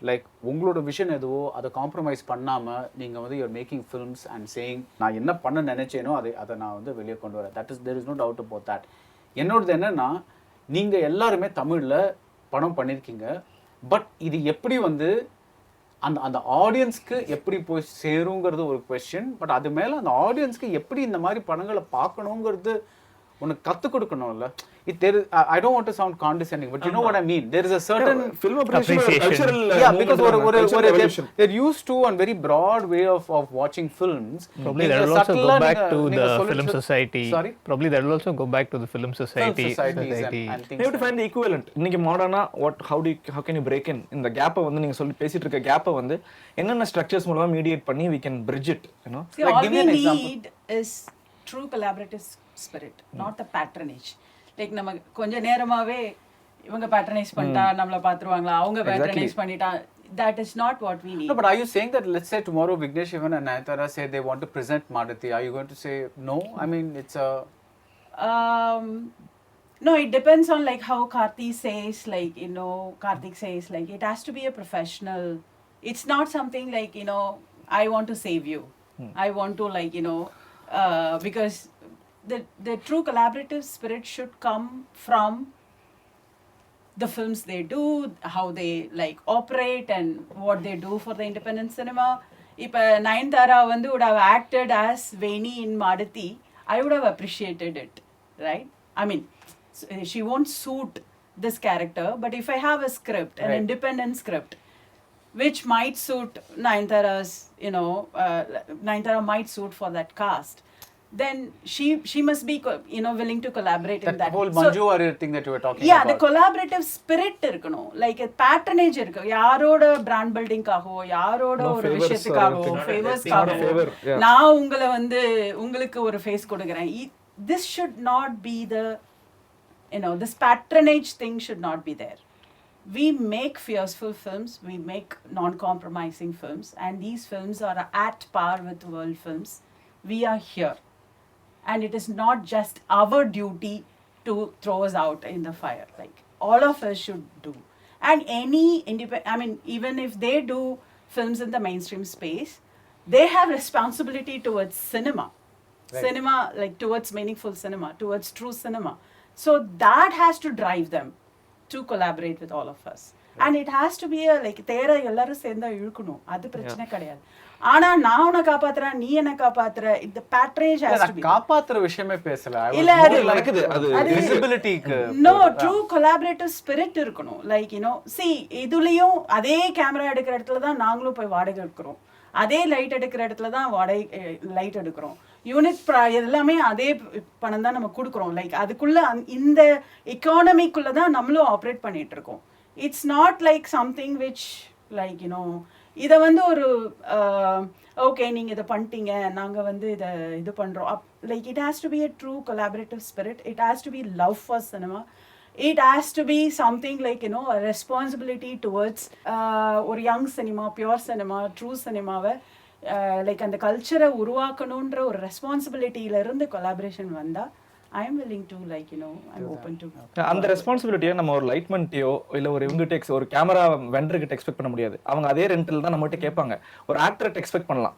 like உங்களோட vision எதுவோ அதை compromise பண்ணாமல் நீங்கள் வந்து you're making films and saying நான் என்ன பண்ண நினைச்சேனோ அதை நான் வந்து வெளியே கொண்டு வரேன். That is there is no doubt about that. என்னோடது என்னன்னா, நீங்கள் எல்லாருமே தமிழில் படம் பண்ணியிருக்கீங்க, பட் இது எப்படி வந்து அந்த ஆடியன்ஸ்க்கு எப்படி போய் சேருங்கிறது ஒரு கொஸ்டின். பட் அது மேலே அந்த ஆடியன்ஸ்க்கு எப்படி இந்த மாதிரி படங்களை பார்க்கணுங்கிறது உனக்கு கற்றுக் கொடுக்கணும்ல. I don't want to sound condescending, but you know what I mean. There is a certain film appreciation, cultural because revolution. they're used to a very broad way of watching films. Probably that will also go back to the film society. Sorry? Probably that will also go back to the film society. And You have to find the equivalent. இன்னைக்கு மாடர்னா how can you break in இந்த கேப்பை வந்து நீங்க சொல்லி பேசிட்டு இருக்க கேப்பை வந்து என்னென்ன ஸ்ட்ரக்சர்ஸ் மூலமா மீடியேட் பண்ணி we can bridge it, you know. See, Like, all give we me an example. need is true collaborative spirit, not the patronage. Like நம்ம கொஞ்ச நேரமாவே இவங்க பேட்ரனைஸ் பண்ணிட்டா நம்மள பாத்துருவாங்களா, அவங்க பேட்ரனைஸ் பண்ணிட்டா, that is not what we need. No, but are you saying that, let's say tomorrow Vignesh Shivan and Nayanthara say they want to present Madati, are you going to say no? I mean, it's a No, it depends on like how Karthik says, like, you know, Karthik says, like, it has to be a professional. It's not something like, you know, I want to save you. I want to, like, you know, because the true collaborative spirit should come from the films they do, how they like operate and what they do for the independent cinema. If Nayanthara would have acted as Veni in Madati, I would have appreciated it, right? I mean, she won't suit this character, but if I have a script, an independent script, which might suit Nayanthara's, you know, Nayanthara might suit for that cast, then she must be, you know, willing to collaborate in that that. whole Manju Warrior thing that you were talking Yeah, about. the collaborative spirit இருக்கணும். Like a patronage இருக்கு. யாரோட brand building காகவோ, யாரோட No ஒரு favors விஷயத்துக்காகவோ, or anything. favors Not a காகவோ, favor, yeah. நான் உங்களை வந்து உங்களுக்கு ஒரு ஃபேஸ் கொடுக்குறேன். This should not be the, you know, this patronage thing should not be there. We make fearful films, we make non-compromising films, and these films are at par with world films. We are here. And it is not just our duty to throw us out in the fire. Like, all of us should do. And any I mean, even if they do films in the mainstream space, they have responsibility towards cinema. Right. Cinema, like towards meaningful cinema, towards true cinema. So that has to drive them to collaborate with all of us. And it has to be a, like, தேர எல்லாரும் சேர்ந்தா இழுக்கணும், அது பிரச்சனை கிடையாது. ஆனா நான் உன்னை காப்பாத்துறேன், நீ என்ன காப்பாத்துற, இந்த patronage has to be. காப்பாத்துற விஷயமே பேசல. இல்ல, அது நடக்குது, அது visibilityக்கு. No, true collaborative spirit இருக்கணும். Like, you know, see, இதுலயும் அதே கேமரா எடுக்கிற இடத்துல தான் நாங்களும் போய் வாடகை எடுக்கிறோம், அதே லைட் எடுக்கிற இடத்துல தான் வாடகை லைட் எடுக்கிறோம், யூனிட் எல்லாமே அதே பணம் தான் நம்ம கொடுக்குறோம். லைக் அதுக்குள்ள இந்த எக்கானமிக்குள்ள தான் நம்மளும் ஆப்ரேட் பண்ணிட்டு இருக்கோம். It's not like something which like, you know, இதை வந்து ஒரு ஓகே நீங்கள் இதை பண்ணிட்டீங்க, நாங்கள் வந்து இதை இது பண்ணுறோம், like it has to be a true collaborative spirit. It has to be love for cinema. It has to be something like, you know, a responsibility towards ஒரு young cinema, pure cinema, true cinema-வை like அந்த கல்ச்சரை உருவாக்கணுன்ற ஒரு ரெஸ்பான்சிபிலிட்டியிலிருந்து collaboration வந்தால் I am willing to, like, you know, I'm open to. அந்த ரெஸ்பான்சிபிலிட்டியை நம்ம ஒரு லைட்மெண்ட்டையோ இல்லை ஒரு இவங்ககிட்ட ஒரு கேமரா வெண்டர்கிட்ட எக்ஸ்பெக்ட் பண்ண முடியாது. அவங்க அதே ரெண்டில் தான் நம்மகிட்ட கேட்பாங்க. ஒரு ஆக்டர்கிட்ட எக்ஸ்பெக்ட் பண்ணலாம்.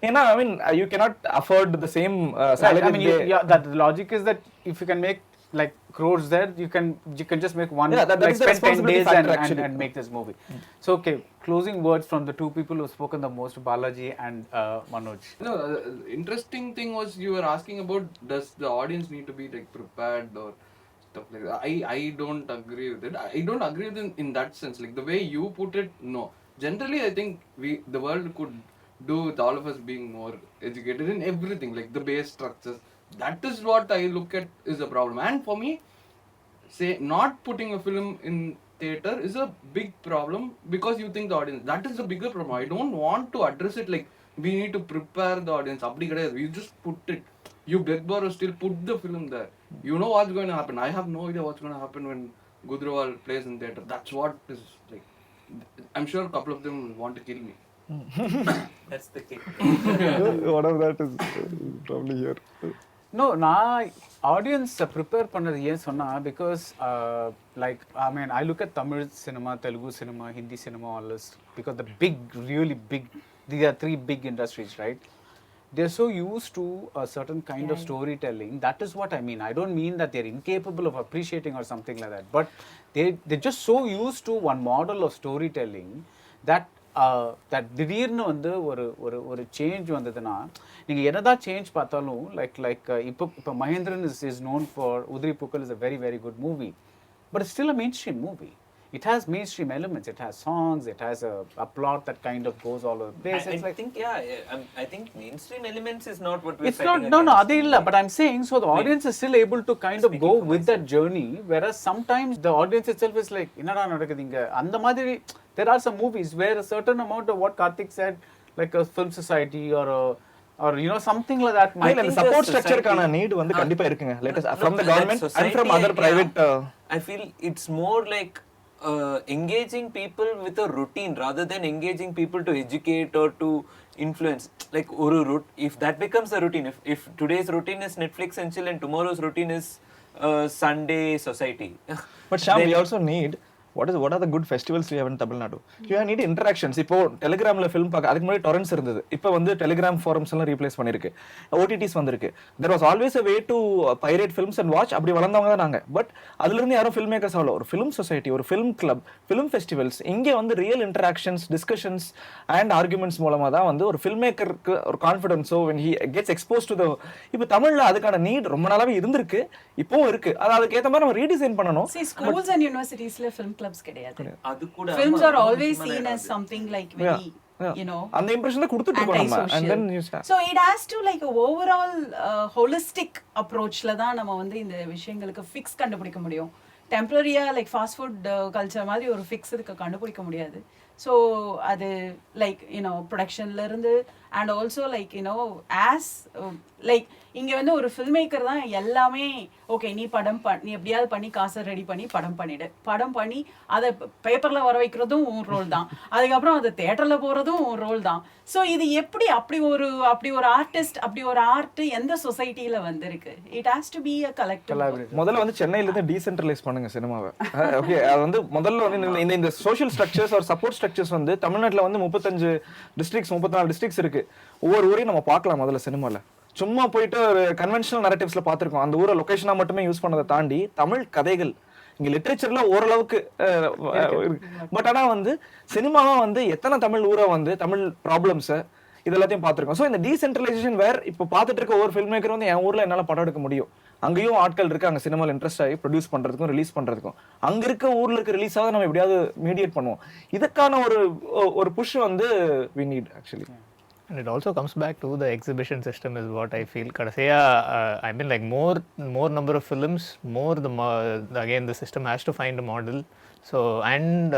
ஏன்னா I mean you cannot afford the same salary. I mean, that the logic is that if you can make like crores there, you can just make one, that like is the spend 10 responsibility days factor, actually. and make this movie. So okay, closing words from the two people who have spoken the most, Balaji and Manoj. No, interesting thing was you were asking about, does the audience need to be like prepared or stuff like that. I don't agree with it. I don't agree with it in that sense. Like the way you put it, no. Generally, I think the world could do with all of us being more educated in everything, like the base structures. That is what I look at is a problem. And for me, say not putting a film in theater is a big problem because you think the audience, that is the bigger problem. I don't want to address it like we need to prepare the audience. You just put it, you beg borrow still put the film there. You know what's going to happen. I have no idea what's going to happen when Gujral plays in theater. That's what is like. I'm sure a couple of them will want to kill me. That's the kick. One of that is probably here. No, நான் audience prepare பண்ணது ஏன் சொன்னா because like I mean I look at Tamil cinema, Telugu cinema, Hindi cinema, all this because the big, really big, these are three big industries, right? They're so used to a certain kind of storytelling. That is what I mean. I don't mean that they're incapable of appreciating or something like that, but they're just so used to one model of storytelling that that திடீர்னு வந்து ஒரு change வந்ததுன்னா நீங்கள் என்னதான் change பார்த்தாலும் like இப்போ Mahendran is known for உதிரி பூக்கள் is a very very good movie, but it's still a mainstream movie. It has mainstream elements, it has songs, it has a plot that kind of goes all over the place. I think I think mainstream elements is not what we're It's not, no, adu illa, but I'm saying, so the Right. audience is still able to kind of go with that journey, whereas sometimes the audience itself is like, என்னடா நடக்குதுங்க அந்த மாதிரி. There are some movies where a certain amount of what Karthik said, like a film society or you know something like that might. இல்ல, இந்த support ஸ்ட்ரக்சர்க்கான NEET வந்து கண்டிப்பா இருக்குங்க. from the government and from other private I feel it's more like engaging people with a routine rather than engaging people to educate or to influence. Like if that becomes a routine, if today's routine is Netflix and chill and tomorrow's routine is Sunday society. But Shyam, we also need what are the good festivals we have in Tamil Nadu? You need interactions. இப்போ டெலிகிராம்ல film பார்க்க அதுக்கு முன்னாடி டொரன்ட்ஸ் இருந்தது. இப்போ வந்து Telegram forums எல்லாம் replace பண்ணிருக்கு. OTTs வந்திருக்கு. There was always a way to pirate films and watch. அப்படி வளர்ந்தவங்க தான் நாங்க. பட் அதுல இருந்து யாரும் ஃபில்ம் மேக்கர்ஸ் ஆகல. ஒரு ஃபிலிம் சொசைட்டி, ஒரு ஃபிலிம் கிளப், ஃபிலிம் ஃபெஸ்டிவல்ஸ், இங்கே வந்து real interactions, discussions and arguments மூலமா தான் வந்து ஒரு ஃபில்ம் மேக்கருக்கு ஒரு கான்ஃபிடன்ஸோ when he gets exposed to the இப்போ தமிழ்ல அதுக்கான நீட் ரொம்ப நாளாவே இருந்திருக்கு, இப்பவும் இருக்கு. அதுக்கு ஏத்த மாதிரி நம்ம ரீடிசைன் பண்ணணும். See, schools and universitiesல film clubs கிடையாது. அது கூட Films are always seen as something like very, you know, அந்த இம்ப்ரெஷன் தான் கொடுத்துட்டு இருக்கோம் நம்ம. And then you start. so it has to like a overall holistic approachல தான் நம்ம வந்து இந்த விஷயங்களுக்கு ஃபிக்ஸ் கண்டுபிடிக்க முடியும். டெம்பரரியா லைக் ஃபாஸ்ட் ஃபுட் கல்ச்சர் மாதிரி ஒரு ஃபிக்ஸ் இதுக்கு கண்டுபிடிக்க முடியாது. ஸோ அது லைக் யூனோ ப்ரொடக்ஷன்ல இருந்து and also like you know as like இங்கே வந்து ஒரு ஃபில்ம் மேக்கர் தான் எல்லாமே. ஓகே, நீ நீ எப்படியாவது பண்ணி காசை ரெடி பண்ணி படம் பண்ணி அதை பேப்பரில் வர வைக்கிறதும் உன் ரோல் தான், அதுக்கப்புறம் அதை தேட்டரில் போகிறதும் உன் ரோல் தான். ஸோ இது எப்படி அப்படி ஒரு ஆர்டிஸ்ட், அப்படி ஒரு ஆர்ட் எந்த சொசைட்டியில் வந்திருக்கு? It has to be a collective. முதல்ல வந்து சென்னையில இருந்து டீசென்ட்ரலைஸ் பண்ணுங்க சினிமாவை. ஓகே, அது வந்து முதல்ல வந்து இந்த சோஷியல் ஸ்ட்ரக்சர்ஸ் ஒரு சப்போர்ட் ஸ்ட்ரக்சர்ஸ் வந்து தமிழ்நாட்டில் வந்து 35 டிஸ்ட்ரிக்ட்ஸ் 34 டிஸ்ட்ரிக்ட்ஸ் இருக்கு. ஒவ்வொரு ஊரையும் நம்ம பார்க்கலாம் முதல்ல சினிமால. சும்மா போயிட்டு ஒரு கன்வென்ஷனல் நரேட்டிவ்ஸ்ல பார்த்திருக்கோம். அந்த ஊரை லொகேஷனா மட்டுமே யூஸ் பண்ணதை தாண்டி தமிழ் கதைகள் இங்க லிட்ரேச்சர்ல ஓரளவுக்கு பட் ஆனா வந்து சினிமாவா வந்து எத்தனை தமிழ் ஊரை வந்து தமிழ் ப்ராப்ளம்ஸ் இதெல்லாத்தையும் பார்த்திருக்கோம். ஸோ இந்த டீசென்ட்ரலைசேஷன் வேர் இப்போ பார்த்துட்டு இருக்க ஒரு ஃபில்ம் மேக்கர் வந்து என் ஊர்ல என்னால படம் எடுக்க முடியும். அங்கேயும் ஆட்கள் இருக்கு, அங்க சினிமாவில் இன்ட்ரெஸ்ட் ஆகி ப்ரொடியூஸ் பண்றதுக்கும் ரிலீஸ் பண்றதுக்கும். அங்க இருக்க ஊர்ல இருக்க ரிலீஸ் ஆக நம்ம எப்படியாவது மீடியேட் பண்ணுவோம். இதுக்கான ஒரு புஷ் வந்து we need actually. And it also comes back to the exhibition system is what I feel. Kadasiya, I mean like more number of films, again the system has to find a model. So and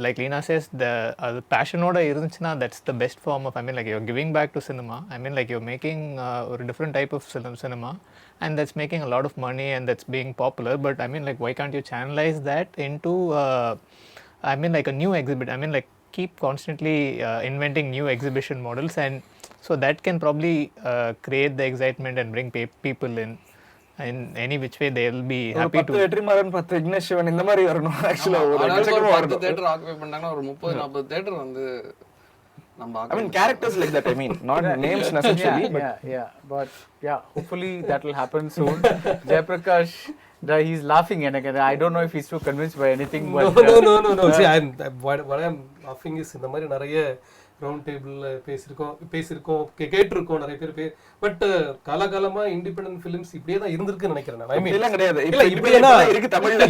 like Leena says, the passion oda irunchina, that's the best form of, I mean like you're giving back to cinema. I mean like you're making a different type of cinema and that's making a lot of money and that's being popular. But I mean like why can't you channelize that into I mean like a new exhibit? I mean like keep constantly inventing new exhibition models, and so that can probably create the excitement and bring people in any which way they will be happy to. 10 Vetrimaaran 10 Vignesh Shivan இந்த மாதிரி வரணும். ஆக்சுவலா ஒரு theatre occupy பண்ணாங்கன்னா ஒரு 30-40 theatre வந்து நம்ம I mean characters like that, I mean not names necessarily, but hopefully that will happen soon. Jayaprakash, he's laughing and I don't know if he's too convinced by anything, but no. See, what I'm laughing is இந்த மாதிரி நிறைய round டேபிள்ல பேசியிருக்கோம் கேட்டிருக்கோம் நிறைய பேர். But காலகாலமா independent films இப்படியே தான் இருந்திருக்குன்னு நினைக்கிறேன். ஐ மீன் இல்ல கிடையாது. இல்ல இப்படியே இருக்கு தமிழ்ல.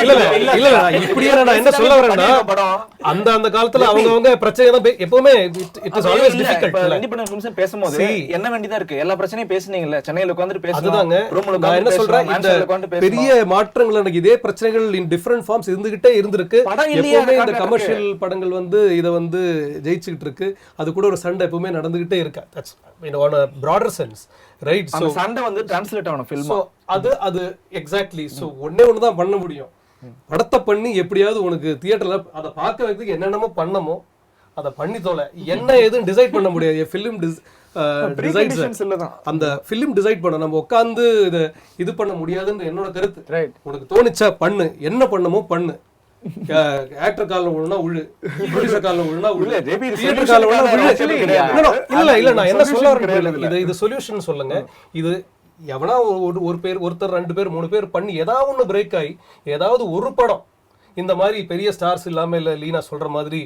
இல்ல இப்படியே நான் என்ன சொல்ல வரேன்னா அந்த காலத்துல அவங்க பிரச்சனை தான் எப்பவுமே it is always difficult. Independent films பேசும்போது என்ன வேண்டியதா இருக்கு? எல்லா பிரச்சனையும் பேசுனீங்கல்ல, சென்னையில உட்கார்ந்து பேசுறாங்க. அதுதாங்க நான் என்ன சொல்றேன், இந்த பெரிய மாற்றங்கள் எனக்கு இதே பிரச்சனைகள் இன் டிஃபரண்ட் ஃபார்ம்ஸ் இருந்திருக்கு. எப்பவுமே இந்த கமர்ஷியல் படங்கள் வந்து இத வந்து ஜெயிச்சுக்கிட்டு இருக்கு. அது கூட ஒரு சண்டை எப்பவுமே நடந்துகிட்டே இருக்கு. That's on a broader sense, right? So சண்டை வந்து டிரான்ஸ்லேட் ஆகணும் ஃபில்ம். சோ அது எக்ஸாக்ட்லி. சோ ஒண்ணே தான் பண்ண முடியும். படத்தை பண்ணி எப்படியாவது உனக்கு தியேட்டர்ல அதை பார்க்க வைக்கிறதுக்கு என்னென்னமோ பண்ணமோ அதை பண்ணி தோல. என்ன எதுவும் டிசைட் பண்ண முடியாது. ஃபிலிம் டிசைட்ஸ் இல்லதான் அந்த ஃபிலிம் டிசைட் பண்ண நம்ம உட்காந்து இது பண்ண முடியாதுன்னு என்னோட கருத்து. ரைட். உனக்கு தோணுச்சா பண்ணு, என்ன பண்ணமோ பண்ணு. ஆக்டர் கால்ல விழுனா உழு, ப்ரொடியூசர் கால்ல விழுனா உழு, தியேட்டர் கால்ல விழுனா உழு. இல்ல நான் என்ன சொல்ல வரேன், இது சொல்யூஷன் சொல்லுங்க. இது எவனா ஒரு பேர், ஒருத்தர், 2 பேர், 3 பேர் பண்ணி ஏதாவது ஒன்று பிரேக் ஆகி ஏதாவது ஒரு படம் இந்த மாதிரி பெரிய ஸ்டார்ஸ் இல்லாம இல்ல லீனா சொல்ற மாதிரி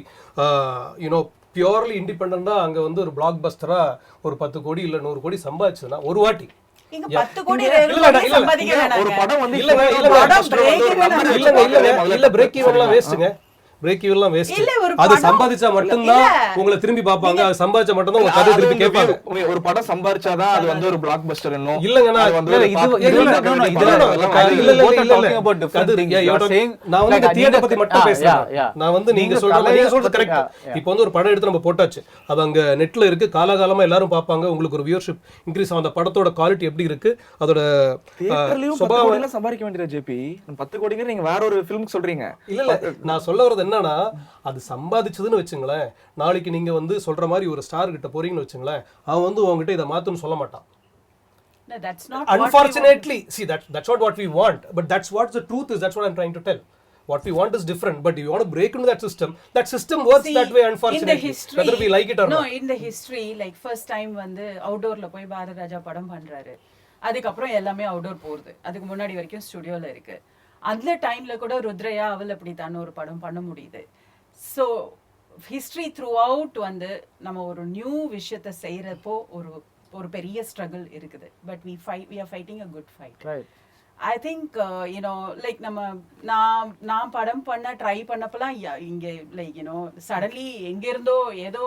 யூனோ பியூர்லி இண்டிபெண்டா அங்க வந்து ஒரு பிளாக் பஸ்டரா ஒரு 10 கோடி இல்ல 100 கோடி சம்பாதிச்சுன்னா ஒரு வாட்டி இங்க 10 கோடி ரெகுலரா சம்பாதிக்க வேணாங்க. ஒரு படம் வந்து இல்ல பிரேக் ஈவன்லாம் வேஸ்ட்ங்க. பிரேக் ஈவன்லாம் வேஸ்ட். அது சம்பாதிச்சா மட்டும்தான் உங்களை திரும்பி பாப்பாங்க. அது சம்பாதிச்சா மட்டும்தான் உங்க கதை திருப்பி கேட்பாங்க. ஒரு படம் சம்பாதிச்சாதான் அது வந்து ஒரு பிளாக் பஸ்டர் என்னும் இல்லங்க. நான் வந்து தியேட்டர் பத்தி மட்டும் பேசுறேன். நான் வந்து நீங்க சொல்றது கரெக்ட். இப்போ வந்து ஒரு படம் எடுத்து நம்ம போட்டாச்சு, அது அங்க நெட்ல இருக்கு, காலகாலமா எல்லாரும் பாப்பாங்க. உங்களுக்கு ஒரு வியூவர்ஷிப் இன்க்ரீஸ் ஆகும். அந்த படத்தோட குவாலிட்டி எப்படி இருக்கு, அதோட சுபாவம் சம்பாதிக்க வேண்டியது. ஜேபி 10 கோடிங்க நீங்க வேற ஒரு ஃபிலிம் சொல்றீங்க. இல்ல நான் சொல்ல வரது என்னன்னா, அது சம்பாதிச்சதுன்னு வச்சுங்களேன், நாளைக்கு நீங்க வந்து சொல்ற மாதிரி ஒரு ஸ்டார் கிட்ட போறீங்கன்னு வச்சுங்களேன், அவன் வந்து உங்ககிட்ட இதை மாத்துன்னு சொல்ல மாட்டான். No, that's not Unfortunately, see that's not what we want, but that's what the truth is. That's what I'm trying to tell. What we want is different, but you want to break into that system works that way, unfortunately, whether we like it or not. No, in the history, like first time வந்து அவுட்டோர்ல போய் பாரதிராஜா படம் பண்றாரு, அதுக்கப்புறம் எல்லாமே outdoor போகுது. அதுக்கு முன்னாடி வரைக்கும் ஸ்டுடியோல இருக்கு. அந்த டைம்ல கூட ருத்ரையா அவள் அப்படித்தான் ஒரு படம் பண்ண முடியுது. ஸோ ஹிஸ்ட்ரி த்ரூ அவுட் வந்து நம்ம ஒரு நியூ விஷயத்தை செய்யறப்போ ஒரு பெரிய ஸ்ட்ரகிள் இருக்குது. But we are fighting a good fight. Right. I think like நான் படம் பண்ண ட்ரை பண்ணப்பலாம் இங்க லைக் சடன்லி எங்க இருந்தோ ஏதோ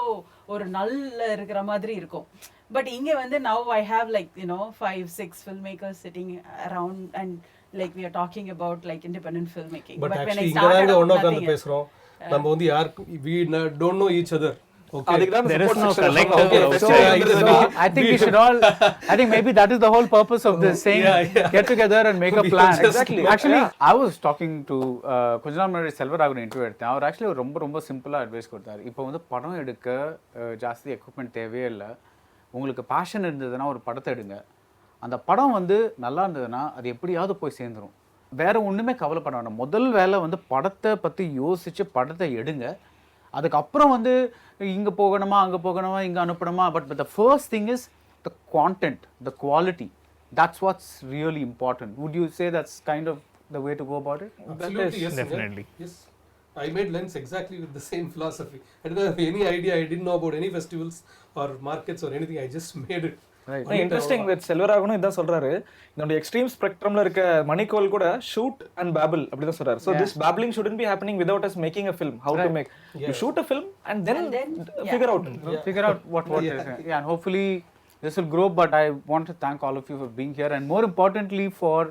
ஒரு நல்ல இருக்கிற மாதிரி இருக்கும். பட் இங்க வந்து now I have like 5-6 filmmakers sitting around and like we are talking about like independent filmmaking. But when actually I இங்க started நாங்க out, ஒண்ணா nothing உட்கார்ந்து பேசுறோம். நம்ம வந்து we don't know each other. Okay. There is no collective. So I think we should all. I think maybe that is the whole purpose of this saying. Get together and make a plan. Exactly. Actually, I was talking to கொஞ்ச நாள் முன்னாடி Selvaraghavan interview எடுத்தேன். அவர் actually ரொம்ப சிம்பிளா advice கொடுத்தாரு. இப்போ வந்து படம் எடுக்க ஜாஸ்தி எக்யூப்மெண்ட் தேவையே இல்லை. உங்களுக்கு பேஷன் இருந்ததுன்னா ஒரு படத்தை எடுங்க. அந்த படம் வந்து நல்லா இருந்ததுன்னா அது எப்படியாவது போய் சேர்ந்துடும். வேற ஒன்றுமே கவலைப்பட வேண்டாம். முதல் வேலை வந்து படத்தை பற்றி யோசிச்சு படத்தை எடுங்க. அதுக்கப்புறம் வந்து இங்கே போகணுமா அங்கே போகணுமா இங்கே அனுப்பணுமா. But the first thing is the content, the quality. That's what's really important. Would you say that's kind of the way to go about it? Absolutely, yes. Definitely. Yes. I made Lens exactly with the same philosophy. I didn't have any idea. I didn't know about any festivals or markets or anything. I just made it. Interesting with செல்வராகவனும் இதான் சொல்றாரு. இந்த extreme ஸ்பெக்ட்ரம்ல இருக்க மணிக்கோல் கூட shoot and payable அப்படிதான் சொல்றாரு. So this babbling shouldn't be happening without us making a film. How to make you shoot a film and then figure out what is. Yeah, and hopefully this will grow. But I want to thank all of you for being here, and more importantly for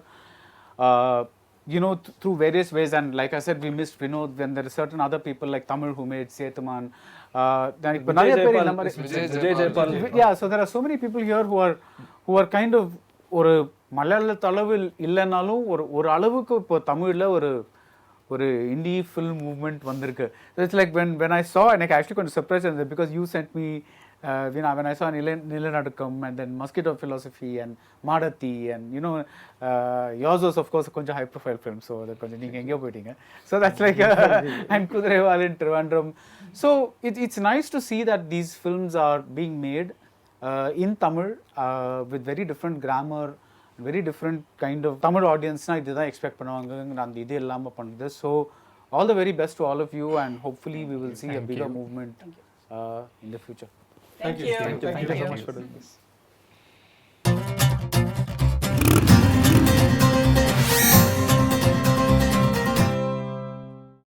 through various ways. And like I said, we missed Vinod. When there are certain other people like Tamil who made Setuman. Vijay Jayapal. Yeah, so there are so many people here who are kind of ஒரு மலையாள அளவில் இல்லைனாலும் ஒரு அளவுக்கு இப்போ தமிழில் ஒரு indie film movement வந்திருக்கு. It's like when I saw, and I actually கொஞ்சம் surprised because you sent me when I saw நிலநடுக்கம் and then Mosquito Philosophy and Madati and yours was of course கொஞ்சம் high profile film, so that கொஞ்சம் நீங்க எங்கேயோ போயிட்டீங்க. So that's like and Kudiraival in Trivandrum. So it's nice to see that these films are being made in Tamil with very different grammar, very different kind of Tamil audience na idha expect பண்ணுவாங்க அந்த இது இல்லாம பண்ணுது. So all the very best to all of you, and hopefully we will see a bigger movement in the future. Thank you. Thank you so much for doing this.